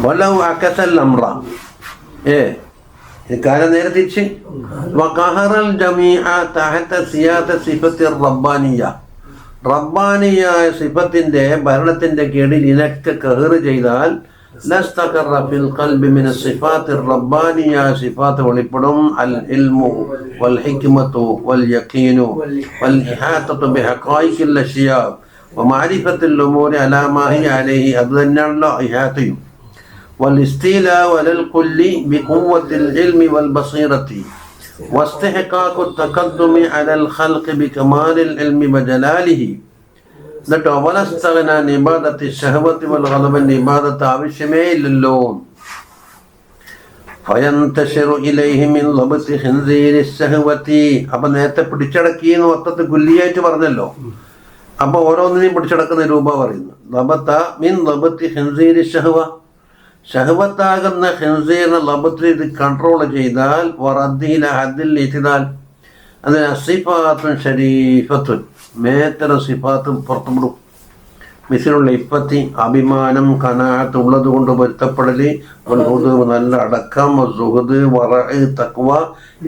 വല്ലവും അക്കസൽ അമ്ര കാര്യം നേരെ തിരിച്ച് വഖഹറൽ ജമീഅ തഹത സിയാദ സിഫത്തി റബ്ബാനിയ, റബ്ബാനിയായ സിഫത്തിന്റെ ഭരണത്തിന്റെ കീഴിൽ ഇനക്ക് കഹർ ചെയ്താൽ ലസ്തഖറ ഫിൽ ഖൽബി മിന സിഫാത്തി റബ്ബാനിയ, സിഫാത്ത് വെളിപ്പെടും. അൽ ഇൽമു വൽ ഹിക്മതു വൽ യഖീനു വൽ ഇഹാതതു ബിഹഖായിഖിൽ അഷ്യാ വമഅരിഫത്തുൽ ഉമൂരി അലാ മാ ഹിയ അലൈഹി, അത് തന്നെയാണല്ലോ ഇഹാതയും. والاستيلاء على الكل بقوة العلم والبصيرة واستحقاق التقدم على الخلق بكمال العلم وجلاله. എന്നിട്ട് അവലസ്തഗന ഇബാദത്തി ശഹവത്തി വൽ ഗളബൻ, ഇബാദത്ത് ആവശ്യമേ ഇല്ലല്ലോ. ഫയന്തശിറു ഇലൈഹി മിൻ ലബ്തി ഖിൻസീരി ശഹവത്തി, അപ്പം നേരത്തെ പിടിച്ചടക്കി എന്ന് മൊത്തത്തിൽ കുല്ലിയായിട്ട് പറഞ്ഞല്ലോ. അപ്പോൾ ഓരോന്നിനെയും പിടിച്ചടക്കുന്ന രൂപ പറയുന്നു. ലബത്ത മിൻ ലബ്തി ഖിൻസീരി ശഹവ, ഷഹവത്താകുന്ന ഖിൻസീറിനെ ലബത്തിൽ ഇത് കൺട്രോൾ ചെയ്താൽ വറദ്ദില ഹദ്ദിൽ ഇത്തിദാൽ, അതിന് സിഫാത്തുൻ ഷരീഫത്തുൻ, മേത്തര സിഫാത്തും പുറത്തുവിടും. മിസിലുള്ള ഇപ്പത്തി, അഭിമാനം, കനാഅത്ത് ഉള്ളത് കൊണ്ട് പൊരുത്തപ്പെടല്, നല്ല അടക്കം, സുഹദ്, വറഅ്, തഖ്വ,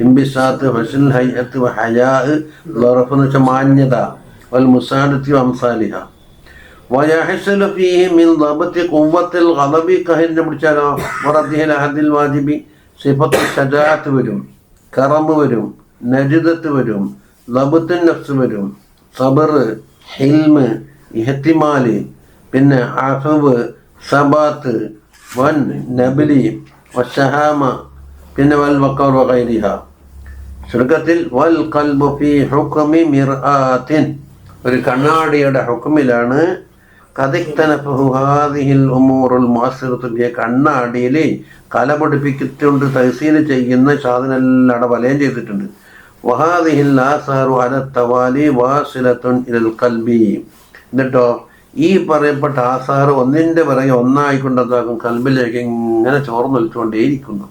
ഇംബിസാത്ത്, ഹുസ്നുൽ ഹൈഅത്ത്, ഹയാ, ലറഫ് എന്ന് വെച്ചാൽ മാന്യത, വൽ മുസാദത്തി വഅംസാലിഹ. വയഹ്സുലു ഫീഹി മിൻ ദബതി ഖുവ്വത്തിൽ ഗളബി, കഹിനെ പിടിച്ചാലോ വറദ്ദിൽ ഹദ്ദിൽ വാജിബി, സിഫത്തുൽ ശജാഅത്ത് വരും, കറമ് വരും, നജ്ദത്ത് വരും, ദബത്തുൻ നഫ്സ് വരും, സബർ, ഹിൽമ്, ഇഹ്തിമാല്, പിന്നെ അഫ്വ്, സബാത്ത്, വൻ നബലി, വശഹാമ, പിന്നെ വൽ വഖർ വഗൈരിഹ. ചുരുക്കത്തിൽ വൽ ഖൽബു ഫീ ഹുക്മി മിർആത്തിൻ, ഒരു കണ്ണാടിയുടെ ഹുക്മിലാണ്. കദിക്തനഫഹു ഹാദിഹിൽ ഉമൂറുൽ മുഅസ്സിറത്തു ബിഹ, കണ്ണാടിയിൽ കല പഠിപ്പിച്ചുകൊണ്ട് തഹ്സീൽ ചെയ്യുന്ന സാധനെല്ലാം വലയം ചെയ്തിട്ടുണ്ട്. വഹാദിഹിൽ ആസാറു അല തവാലി വാസിലത്തുൻ ഇലൽ ഖൽബി, എന്നിട്ടോ ഈ പറയപ്പെട്ട ആസാറ് ഒന്നിൻ്റെ പിറകെ ഒന്നായിക്കൊണ്ടതാകും കൽബിലേക്ക് ഇങ്ങനെ ചോർന്നൊലിച്ചുകൊണ്ടേയിരിക്കുന്നു.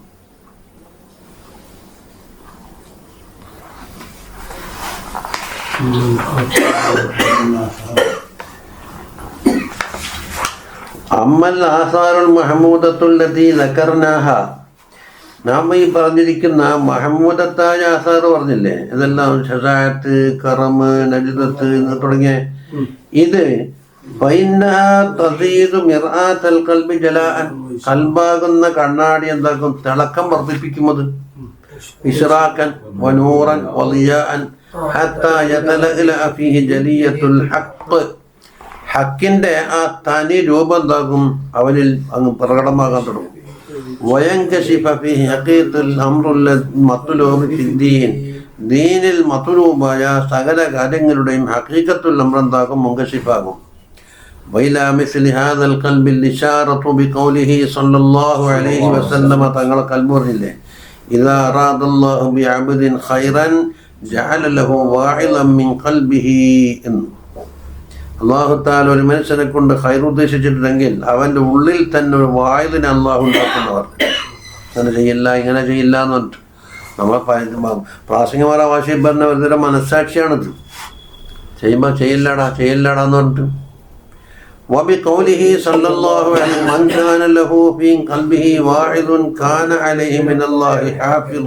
അമ്മൽ ആസാറുൽ മഹമൂദത്തുല്ലതി ദക്കർനാഹ, നാം ഈ പറഞ്ഞിരിക്കുന്ന മഹമൂദത്തായ ആസാറ് പറഞ്ഞില്ലേ, ഇതെല്ലാം ഷജാഅത്ത്, കറമ്, നജ്ദത്ത് തുടങ്ങിയ ഇത് കൽബാകുന്ന കണ്ണാടി എന്താക്കും, തിളക്കം വർദ്ധിപ്പിക്കുന്നത്. ഇശ്റാഖൻ വനൂറൻ വളിയാൻ ഹത്താ യതലഅല ഫീഹി ജലിയത്തുൽ ഹഖ്, ഹക്കിന്റെ ആ തനി രൂപം എന്താകും അവനിൽ അങ്ങ് പ്രകടമാകാൻ തുടങ്ങും. വയൻകശിഫ ഫീഹി ഹഖീഖത്തുൽ അംറുൽ മത്ലൂബ് ഫിദ്ദീൻ, ദീനിൽ മത്ലൂബായ സകല കാര്യങ്ങളുടെയും ഹഖീഖത്തുൽ അംർ എന്താകും മുൻകശിഫാകും. വൈലാ മിസ്ലി ഹാദൽ ഖൽബിൽ ഇശാറത്തു ബിഖൗലിഹി സ്വല്ലല്ലാഹു അലൈഹി വസല്ലമ, തങ്ങളെ കൽബ് പറഞ്ഞില്ലേ, ഇദാ അറാദല്ലാഹു ബിഅബ്ദിൻ ഖൈറൻ ജഅല ലഹു വാഇലൻ മിൻ ഖൽബിഹി എന്ന്. അല്ലാഹു തആല ഒരു മനുഷ്യനെ കൊണ്ട് ഖൈർ ഉദ്ദേശിച്ചിട്ടുണ്ടെങ്കിൽ അവൻ്റെ ഉള്ളിൽ തന്നെ ഒരു വായിലിനെ അള്ളാഹു ഉണ്ടാക്കുന്നവർ. അങ്ങനെ ചെയ്യില്ല, ഇങ്ങനെ ചെയ്യില്ല എന്ന് പറഞ്ഞിട്ട് നമ്മളെ പ്രാസംഗികമായ ഭാഷയിൽ പറഞ്ഞ ഒരു മനസ്സാക്ഷിയാണിത്. ചെയ്യുമ്പോൾ ചെയ്യില്ലാടാന്ന് പറഞ്ഞിട്ട്. وبقوله صلى الله عليه من كان له في قلبه واعظ كان عليه من الله حافظ,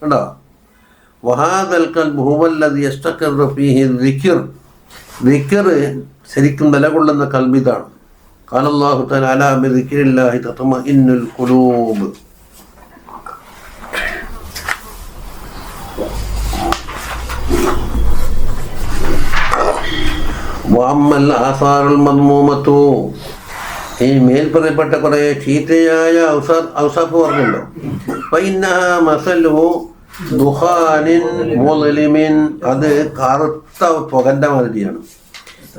കണ്ടോ? വഹാദൽ ഖൽബ് ഹുവല്ലദി യസ്തഖിറു ഫീഹി ദിക്ർ. ദിക്ർ ശരിക്കും നിലകൊള്ളുന്ന ഖൽബ് ഇതാണ്. ഖാല അല്ലാഹു തആല അലാ ബിദിക്രില്ലാഹി തത്മഇന്നുൽ ഖുലൂബ്. വഅമ്മൽ ആസാറുൽ മദ്മൂമത്തു, ഈ മേൽപ്പറയപ്പെട്ട കുറേ ചീത്തയായ ഔസാഫ് പറഞ്ഞല്ലോ. ഫഇന്നഹാ മസലു ദുഖാനിൻ മുളിമിൻ, അത് കറുത്ത പുകന്റെ മാതിരിയാണ്.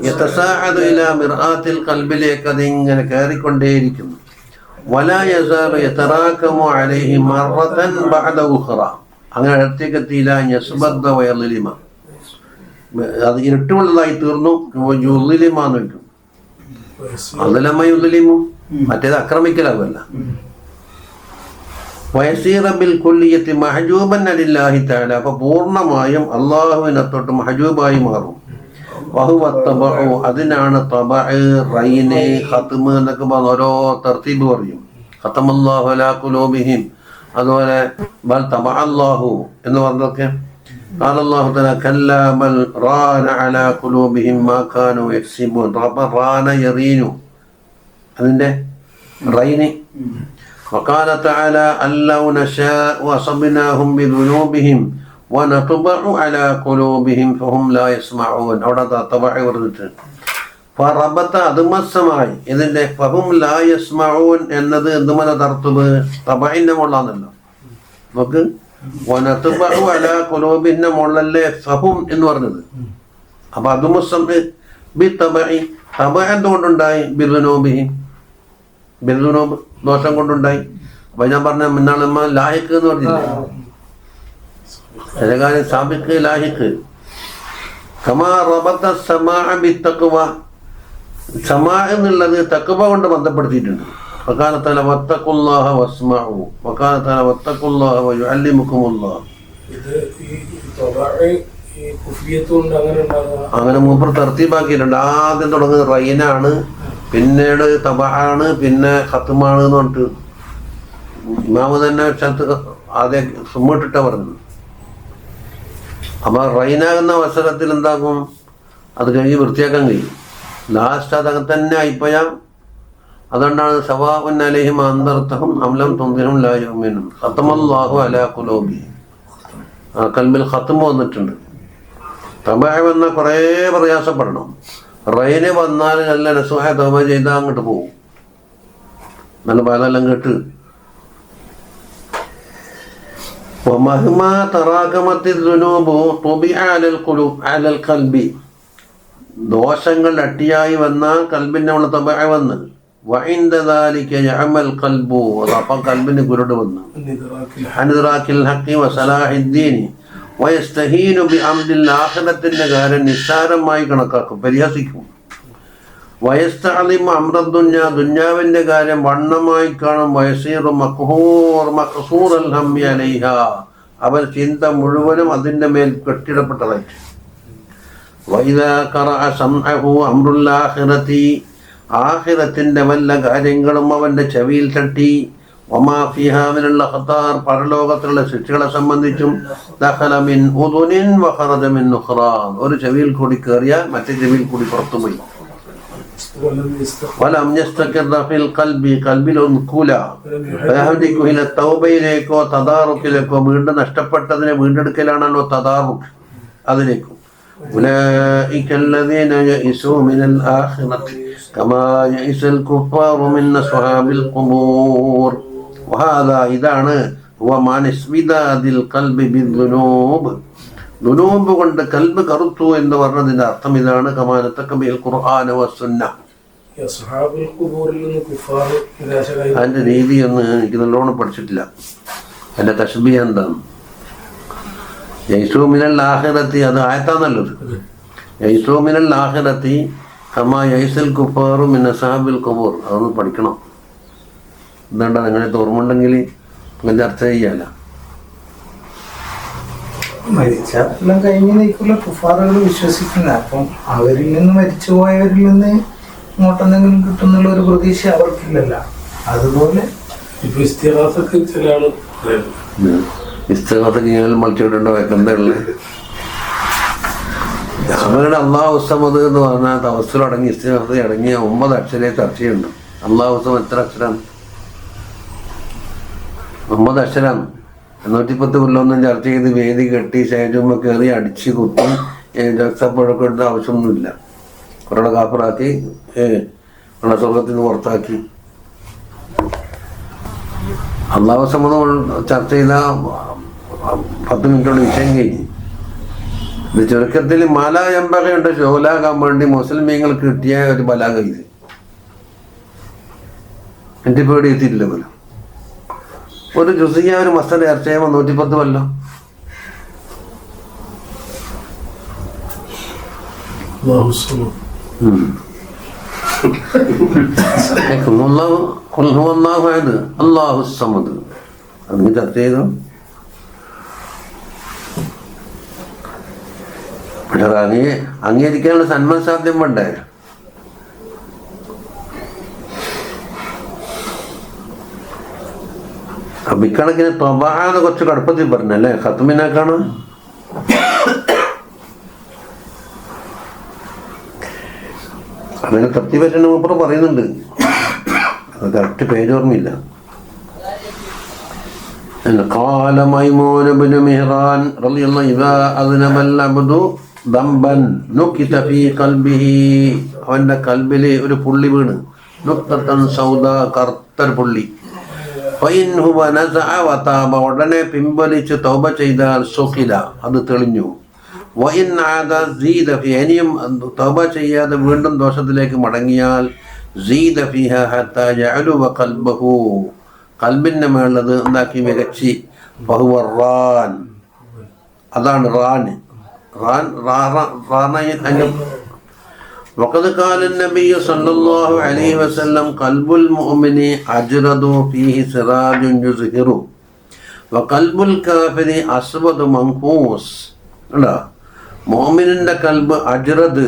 യതസാഅദു ഇലാ മിർആത്തിൽ ഖൽബിലേക്ക് അതിങ്ങനെ കയറിക്കൊണ്ടേയിരിക്കുന്നു. വലാ യസാലു യതറാകമു അലൈഹി മറതൻ ബഅദ ഉഖറ, അങ്ങനെ അടുത്തേക്ക് എത്തിയില്ല. യസ്ബദ്ദ വയളിമ, അത് ഇരുട്ടുള്ളതായി തീർന്നു. യുളിമാന്ന് വയ്ക്കും. അതിലമ്മ യുളിമു, മറ്റേത് ആക്രമിക്കലാവല്ല. വയസീറ ബിൽ കുല്ലിയത്തി മഹജൂബൻ അലില്ലാഹി തആല, അപ്പൊ പൂർണ്ണമായും അള്ളാഹുവിനെ തൊട്ട് മഹജൂബായി മാറും. വഹുവ തബഉ, അതിനാണ് തബഅ, റൈന്, ഖത്മ് എന്നൊക്കെ പറഞ്ഞ ഓരോ തർത്തീബ് പറയും. ഖതമല്ലാഹു അലാ ഖുലൂബിഹിം, അതുപോലെ ബൽ തബഅ അല്ലാഹു എന്ന് പറഞ്ഞതൊക്കെ. ഖാല അല്ലാഹു തആല കല്ലാ ബൽ റാന അലാ ഖുലൂബിഹിം മാ കാനൂ യക്സിബൂൻ. റാന യറീനു, അതിന്റെ റൈന്. وقال تعالى أَلَّوْ نَشَاءُ أَصَبْنَاهُمْ بِذُنُوبِهِمْ وَنَطْبَعُ عَلَى قُلُوبِهِمْ فَهُمْ لَا يَسْمَعُونَ. അവിടെ തബഅ പറഞ്ഞിട്ട് ഫറബത അതുമസ്സമായി. ഇതിന്റെ ഫഹും ലാ യസ്മഊൻ എന്നത് എന്തുമല തർത്തുബ് തബഇന്റെ മുള്ളാന്നല്ലോ. നമുക്ക് വനത്ബഉ അലാ ഖുലൂബിന്റെ മുള്ളല്ലേ ഫഹും എന്ന് പറഞ്ഞത്. അപ്പൊ അതുമസ്സം ബി തബഇ, തബഅ എന്തുകൊണ്ടുണ്ടായി? ബിദുനൂബിഹിം, ബിദുനൂബ് ദോഷം കൊണ്ടുണ്ടായി. അപ്പൊ ഞാൻ പറഞ്ഞ മുന്നാളമ്മ ലാഹിക്ക് എന്ന് പറഞ്ഞില്ലേ, ചില കാര്യം സാബിക്ക് ലാഹിക്ക്. കമാ റബത സമാഅ ബിത്തഖ്വ, സമാ എന്നുള്ളത് തഖ്വ കൊണ്ട് ബന്ധപ്പെടുത്തിയിട്ടുണ്ട്. വഖാല തആല വത്തഖുല്ലാഹ വസ്മഉ, വഖാല തആല വത്തഖുല്ലാഹ വയുഅല്ലിമുകുമുല്ലാഹ്. അങ്ങനെ മൂപ്പർ തർത്തീബാക്കിയിട്ടുണ്ട്. ആദ്യം തുടങ്ങുന്നത് റൈനാണ്, പിന്നീട് തബആണ്, പിന്നെ ഖത്മാണ് എന്ന് പറഞ്ഞിട്ട് ഇമാമ് തന്നെ ആദ്യം സുമ്മിട്ടിട്ടാ പറഞ്ഞത്. അപ്പൊ റൈനാകുന്ന അവസരത്തിൽ എന്താക്കും? അത് കഴിഞ്ഞ് വൃത്തിയാക്കാൻ കഴിയും. ലാസ്റ്റ് അതങ്ങനെ തന്നെ ആയിപ്പോയാ. അതുകൊണ്ടാണ് സവാഉൻ അലൈഹിം അൻദർതഹും അം ലം തുൻദിറും ലാ യുഅ്മിനൂൻ. ഖതമല്ലാഹു അലാ ഖുലൂബിഹിം, കൽബിൽ ഖത്മ വന്നിട്ടുണ്ട്. തബഅ വന്നാൽ കുറേ പ്രയാസപ്പെടണം. റൈന് വന്നാൽ നല്ല നസുഹ തൗബ ചെയ്താൽ അങ്ങോട്ട് പോകും. നല്ല ബാലെല്ലാം കേട്ട് വമഹ്മാ തറാകമത്തി ദുനൂബു തുബിഅ അലൽ ഖുലൂബ് അലൽ ഖൽബി, ദോഷങ്ങൾ അട്ടിയായി വന്നാൽ കൽബിന്റെ ഉള്ള തബഅ വന്ന് വഇൻദ ദാലിക യഅമൽ ഖൽബു, അപ്പം കൽബിന് കുരുട് വന്ന് അൻദറാക്കിൽ ഹഖി വസലാഹിദ്ദീനി വയസ്തഹീനു ബിഅംദിൽ ആഖിറത്തിന്റെ കാര്യം നിസ്സാരമായി കണക്കാക്കും, പരിഹസിക്കും. വയസ്തഅലിമു അംറദ് ദുനിയ, ദുനിയാവിന്റെ കാര്യം വണ്ണമായി കാണും. വയസീറു മഖ്സൂറൽ ഹമ്മി അലൈഹാ, അവൻ ചിന്ത മുഴുവനും അതിന്റെ മേൽ കെട്ടിടപ്പെട്ടതായിട്ട്. വഇദാ ഖറഅ സംഅഹു അംറുൽ ആഖിറതി, ആഖിറത്തിന്റെ വല്ല കാര്യങ്ങളും അവന്റെ ചെവിയിൽ തട്ടി. വമാ ഫീഹാ മിനൽ ഖതാർ, പരലോകത്തിലുള്ള ശിക്ഷകളെ സംബന്ധിച്ചും. ദഖല മിൻ ഉദുനിൻ വഖറജ മിൻ ഉഖ്റാ, ഒരു ചെവിയിൽ കൂടി കയറിയാൽ മറ്റേ ചെവിയിൽ കൂടി പുറത്തുപോയി. വലം യസ്തഖിറ ഫിൽ ഖൽബി, കൽബിൽ ഒതുക്കൂല. ഫയഹ്ദികു ഇല തൗബയിലേക്കോ തദാറുക്കിലേക്കോ, വീണ്ടും നഷ്ടപ്പെട്ടതിനെ വീണ്ടെടുക്കലാണല്ലോ തദാറുക്ക്, അതിലേക്കോ. ഉലൈക അല്ലദീന യഇസൂ മിനൽ ആഖിറതി കമാ യഇസൽ കുഫാറു മിൻ അസ്ഹാബിൽ ഖുബൂർ. വഹാദാ, ഇതാണ് വമാനിസ്വിദാദിൽ ഖൽബി ബിദ്ദുനൂബ്, ദുനൂബ് കൊണ്ട് കൽബ് കറുത്തു എന്ന് പറഞ്ഞതിന്റെ അർത്ഥം ഇതാണ്. കമാനത്തക ബിൽ ഖുർആന വസുന്ന, അതിന്റെ രീതിയൊന്നും എനിക്ക് നല്ലോണം പഠിച്ചിട്ടില്ല. അതിന്റെ തശ്ബീഹ് എന്താണ്? യൈസൂ മിനൽ ആഖിറത്തി, അത് ആയത്താന്നല്ലത്. യൈസൂ മിനൽ ആഖിറത്തി കമാ യൈസൽ കുഫാറു മിൻ അസ്ഹാബിൽ ഖുബൂർ, അതൊന്ന് പഠിക്കണം. എന്താണ്ടാ, നിങ്ങളെ ഓർമ്മ ചർച്ച ചെയ്യാല. മരിച്ചെല്ലാം കഴിഞ്ഞ് നീക്കുള്ള കുഫാറുകൾ വിശ്വസിക്കുന്ന, അപ്പം അവരിൽ നിന്ന് മരിച്ചുപോയവരിൽ നിന്ന് ഇങ്ങോട്ടെന്തെങ്കിലും കിട്ടുന്നുള്ള ഒരു പ്രതീക്ഷ അവർക്കില്ലല്ല. അതുപോലെ ഇപ്പൊ ഇസ്തിഹാസൊക്കെ ചില ആള് ഇസ്തിഗ്ഹാസ ചെയ്യാൻ മത്സരമുണ്ടോ എന്താ ഉള്ളത്? അവരുടെ അള്ളാഹു സമദ് എന്ന് പറഞ്ഞാൽ തവസ്സുൽ അടങ്ങി ഇസ്തിഗ്ഹാസ അടങ്ങിയ 9 അക്ഷരേ ചർച്ചയുണ്ട്. അള്ളാഹു സമദ് എത്ര അക്ഷരാണ്? 9 അക്ഷരാണ്. 110 കൊല്ലമൊന്നും ചർച്ച ചെയ്ത് വേദി കെട്ടി സ്റ്റേജുമ്മ കയറി അടിച്ച് കുത്തും രക്തപ്പുഴൊക്കെ എടുത്ത ആവശ്യമൊന്നുമില്ല. കുറേ കാപ്പറാക്കി സ്വർഗത്തിൽ നിന്ന് പുറത്താക്കി. അള്ളാഹു സമദ് ചർച്ച ചെയ്ത 10 മിനിറ്റോട് വിഷയം കഴിഞ്ഞ്. ഇത് ചുരുക്കത്തിൽ മാലായമ്പകയുണ്ട് ഷോലാകാൻ വേണ്ടി മുസ്ലിമീങ്ങൾ കിട്ടിയ ഒരു ബലാഗ ഇത്. എൻ്റെ പേടി എത്തിയിട്ടില്ല പോലും. ഒരു ജുസിയ ഒരു മസല ചർച്ച ചെയ്യുമ്പോൾ 110 കൊല്ലം. അല്ലാഹു സമദ് അതിന് ചർച്ച ചെയ്തു. പക്ഷെ അംഗീകരിക്കാനുള്ള സന്മസാധ്യം വേണ്ടേ? ഇക്കണക്കിന് തൊബാന്ന് കുറച്ച് കടുപ്പത്തിൽ പറഞ്ഞല്ലേ ഖത്മിനാക്കാണ്. അതിനെ തൃപ്തി പറ്റുന്ന മൂപ്പർ പറയുന്നുണ്ട്. അത് കറക്റ്റ് പേര് ഓർമ്മയില്ല. قال ميمون بن مهران رضي الله إذا أذنب العبد ذنبا نكت في قلبه അവന്റെ കൽബില് ഒരു പുള്ളി വീണ് നുക്തത്തൻ സൗദ കറുത്തൊരു പുള്ളി ഫൈൻഹു വനസഅ വതാബ ഉടനെ പിൻവലിച്ച് തൗബ ചെയ്താൽ സുഖില അത് തെളിഞ്ഞു. വഇൻ ആദ സീദ ഫി ഇനിയും തൗബ ചെയ്യാതെ വീണ്ടും ദോഷത്തിലേക്ക് മടങ്ങിയാൽ സീദ ഫിഹ ഹത്താ യഅലു ഖൽബഹു കൽബിന്റെ മേളത് എന്താക്കി മികച്ചി ബഹുവ റാൻ അതാണ് റാൻ റാൻ റാൻ وقد قال النبي صلى الله عليه وسلم قلب المؤمن أجرد فيه سراج يزهر وقلب الكافر أسود منفوس അല്ല മുഅ്മിനിന്റെ കൽബ് അജ്റദ്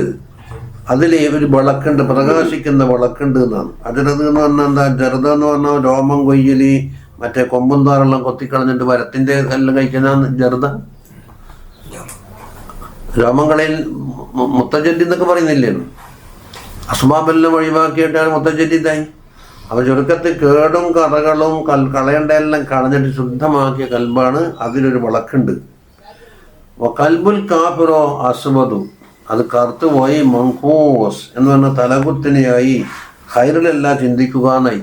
അതിലെ ഒരു വിളക്കുണ്ട്, പ്രകാശിക്കുന്ന വിളക്കുണ്ട് എന്നാണ്. അജ്റദ് എന്ന് പറഞ്ഞാൽ എന്താ? ജർദ എന്ന് പറഞ്ഞാൽ രോമം കൊയ്യല്, മറ്റേ കൊമ്പും താറെല്ലാം കൊത്തിക്കളഞ്ഞിട്ട് മരത്തിന്റെ എല്ലാം കഴിക്കുന്ന ജർദ. രോമം കളയിൽ മുത്തജദ്ദി എന്നൊക്കെ പറയുന്നില്ലേ? അസ്ബാബെല്ലാം ഒഴിവാക്കിയിട്ടാണ് മുത്തജദ്ദിദായി. അപ്പൊ ചുരുക്കത്തിൽ കേടും കറകളും കളയണ്ടെല്ലാം കളഞ്ഞിട്ട് ശുദ്ധമാക്കിയ കൽബാണ്. അതിലൊരു വിളക്കുണ്ട്. കൽബുൽ കാഫിറോ അസ്വദു അത് കറുത്തുപോയി മങ്കൂസ് എന്ന് പറഞ്ഞ തലകുത്തിനെയായി ഖൈറിലെല്ലാം ചിന്തിക്കുക എന്നായി.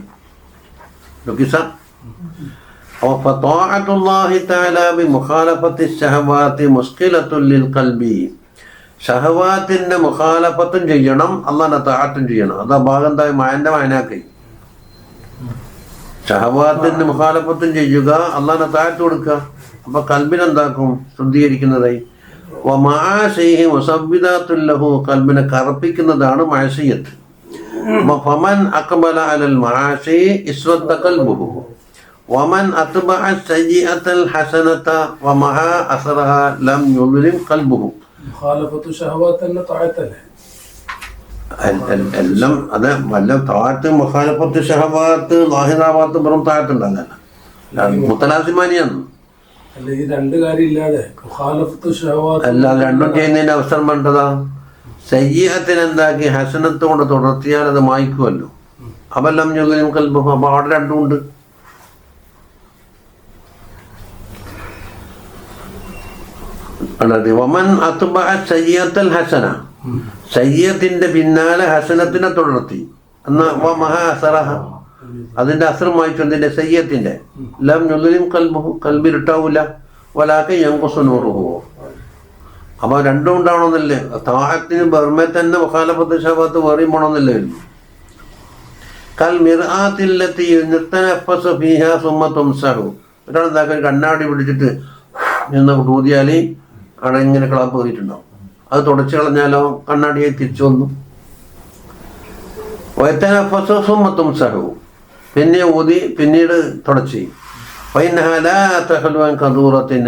ഷഹവാത്തിന്റെ മുഖാലഫത്തും ചെയ്യണം, അള്ളാന്റെ താഅത്തും ചെയ്യണം. അതാ ഭാഗം തായി മായന്റെ മായനാക്കി. ഷഹവാത്തിന്റെ മുഖാലഫത്തും ചെയ്യുക, അള്ളാന്റെ താഅത്ത് കൊടുക്കുക. അപ്പൊ കൽബിനെന്താക്കും? ശുദ്ധീകരിക്കുന്നതായി. കൽബിനെ കറുപ്പിക്കുന്നതാണ് മഅസിയത്ത്. ഫമൻ അഖ്ബല അലൽ മആസി ഇസ്വദ്ദ ഖൽബുഹു വമൻ അത്ബഅ സയ്യിഅത്തൽ ഹസനത വമഹാ അസറഹ ലം യുദ്ലിം ഖൽബുഹു. മുഖാലഫത്തു ശഹവാത്ത് എന്ന താഴത്തല്ലേ എല്ലാം അതെ. വല്ല താഴത്ത് മുഖാലഫത്ത് ഷഹവാത്ത് ലാഹിറാവാത്ത് വെറും താഴത്തുണ്ടല്ലോ, മുത്തലാസിമാനിയാണ്. അല്ല, ഈ രണ്ട് കാര്യം ഇല്ലാതെ മുഖാലഫത്തു ശഹവാത്ത് അല്ല, രണ്ടും ചെയ്യുന്നതിന്റെ അവസരം വേണ്ടതാ. സയ്യിഅത്തിനെന്താക്കി ഹസനത്ത് കൊണ്ട് തുടർത്തിയാൽ അത് മായ്ക്കുമല്ലോ. അബല്ലം യുദ്ലിം ഖൽബുഹു. അപ്പൊ അവിടെ രണ്ടും ഉണ്ട്. വമൻ അത്ബഅ സയ്യിഅത്തൽ ഹസന സയ്യിഅത്തിന്റെ പിന്നാലെ ഹസനത്തിനെ തുടർത്തി എന്നാ വമഹാ അസറഹ അതിന്റെ അസറും വായിച്ചു. എന്തിന്റെ? സയ്യിഅത്തിന്റെ. ലം യുദ്ലിം ഖൽബുഹു കൽബിലിട്ടാവൂല. വലാകിൻ യൻഖുസു നൂറുഹു. അപ്പൊ രണ്ടും ഉണ്ടാവണമെന്നില്ലേ? താഅത്തിന് ബർമേ തന്നെ മുഖാലഫത്ത് ശഹവാത്ത് വേറെയും പോണമെന്നില്ലേ? കൽ മിർആത്തില്ലത്തി യുതനഫസു ഫീഹാ സുമ്മ തുംസഹു. ഒരാൾ എന്താക്കുക? ഒരു കണ്ണാടി പിടിച്ചിട്ട് എന്ന് ഊതിയാൽ അവിടെ ഇങ്ങനെ ക്ലാപ്പ് കയറിയിട്ടുണ്ടാവും. അത് തുടച്ചു കളഞ്ഞാലോ കണ്ണാടിയായി തിരിച്ചു വന്നു. വയത്തനഫസു സുമ്മ തുംസഹു. പിന്നെ ഊതി പിന്നീട് തുടച്ച്.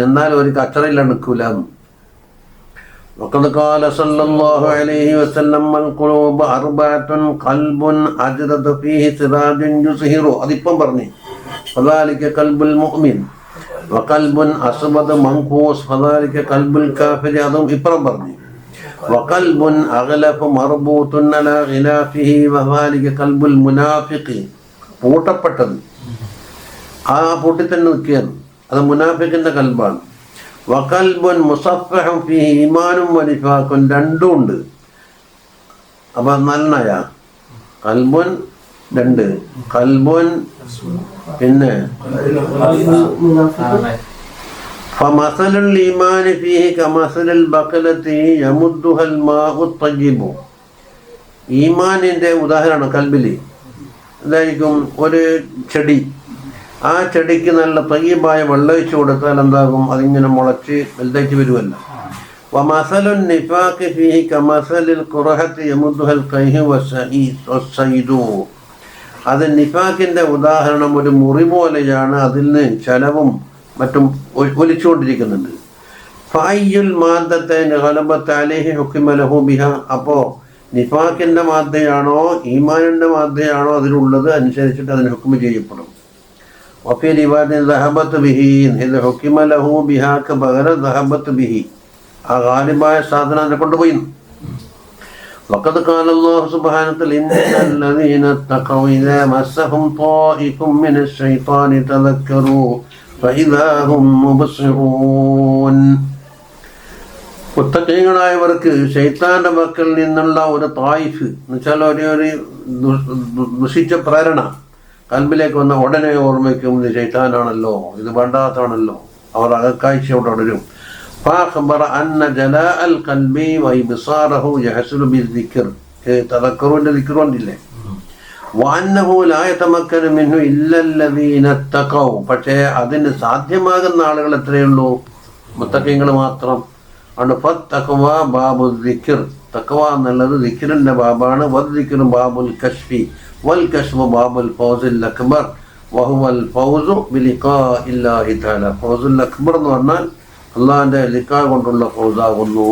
എന്നാൽ ഒരു കച്ചറയിൽ അടുക്കൂല. وقد قال صلى الله عليه وسلم القلوب أربعة قلب أجرد فيه سراج يزهر. അതിപ്പം പറഞ്ഞു. فذلك قلب المؤمن വഖൽബുൻ അസ്വദ് മൻകൂസ് ഫദാലിക ഖൽബുൽ കാഫിർ, അതും ഇപ്പുറം പറഞ്ഞു. വഖൽബുൻ അഗ്ലഫ് മർബൂത്തുൻ അലാ ഖിലാഫിഹി വദാലിക ഖൽബുൽ മുനാഫിഖി, പൂട്ടപ്പെട്ടത് ആ പൂട്ടി തന്നെ നിൽക്കുകയാണ്, അത് മുനാഫിഖിന്റെ കൽബാണ്. വഖൽബുൻ മുസഫഹുൻ ഫീഹി ഈമാനും വനിഫാഖുൻ, രണ്ടും ഉണ്ട്. അപ്പൊ നന്നായ കൽബുൻ രണ്ട്, കൽബുൻ പിന്നെ ഫമസലുൽ ഈമാനി ഫീഹി കമസലുൽ ബഖലത്തി യമുദ്ദുഹൽ മാഉ ത്വയ്യിബു. ഈമാനിന്റെ ഉദാഹരണം കൽബിൽ എന്തായിരിക്കും? ഒരു ചെടി, ആ ചെടിക്ക് നല്ല തയ്യബായ വെള്ളമൊഴിച്ച് കൊടുത്താൽ എന്താകും? അതിങ്ങനെ മുളച്ച് വലുതായിട്ട് വരുമല്ലോ. വമസലുൻ നിഫാഖി ഫീഹി കമസലിൽ ഖുറഹത്തി യമുദ്ദുഹൽ ഖൈഹു വസ്സൈദു. അത് നിഫാഖിന്റെ ഉദാഹരണം ഒരു മുറി പോലെയാണ്, അതിൽ നിന്ന് ചലവും മറ്റും ഒലിച്ചുകൊണ്ടിരിക്കുന്നുണ്ട്. ഫഅയ്യുൽ മാദ്ദത്തൈൻ ഗലബത അലൈഹി ഹുകിമ ലഹു ബിഹാ. അപ്പോൾ നിഫാഖിന്റെ മാദ്ദയാണോ ഈമാനിന്റെ മാദ്ദയാണോ അതിലുള്ളത് അനുസരിച്ചിട്ട് അതിന് ഹുക്മ ചെയ്യപ്പെടും. വഫി റിവായത്തിൻ ദഹബത് ബിഹി, ഇത് ഹുകിമ ലഹു ബിഹാക്ക് പകരം ദഹബത് ബിഹി, ആ ഗാലിബായ സാധനം അതിനെ കൊണ്ടുപോയി. വഖദ് ഖാല അല്ലാഹു സുബ്ഹാനഹു വ തആല ഇന്നല്ലദീന തഖൗ ഇദാ മസ്സഹും ത്വാഇഫും മിനശ് ശൈത്വാനി തദക്കറൂ ഫഇദാ ഹും മുബ്സിറൂൻ. മുത്തഖീങ്ങളായവർക്ക് ശൈത്താന്റെ മക്കളിൽ നിന്നുള്ള ഒരു തായിഫ് എന്ന് വെച്ചാൽ ഒരു ദുഷിച്ച പ്രേരണ കൽബിലേക്ക് വന്ന ഉടനെ ഓർമ്മയ്ക്കും ഇത് ശൈത്താനാണല്ലോ, ഇത് വേണ്ടാത്താണല്ലോ, അവർ അകക്കാഴ്ചയോട് ഉടരും. فأخبر أن جلاء القلب وإبصاره يحصل بالذكر, تذكرون ذكر الله, وأنه لا يتمكن منه إلا الذين اتقوا. പക്ഷേ അതിന് സാധ്യമാകുന്ന ആളുകൾ എത്രയേ ഉള്ളൂ? മുത്തഖീങ്ങൾ മാത്രം. ആണ് ഫത്തഖ്വ ബാബുൽ ദിക്ർ, തഖ്വ എന്നുള്ളത് ദിക്റിന്റെ ബാബാണ്. വദ്ദിക്ർ ബാബുൽ കശ്ഫി വൽ കശ്ഫ് ബാബുൽ ഫൗസിൽ അക്ബർ വഹുവൽ ഫൗസു ബിലിഖാഇല്ലാഹി തആല. ഫൗസുൽ അക്ബർ എന്ന് പറഞ്ഞാൽ അള്ളാഹിന്റെ ലിഖാ കൊണ്ടുള്ള ഫൗസാകുന്നു.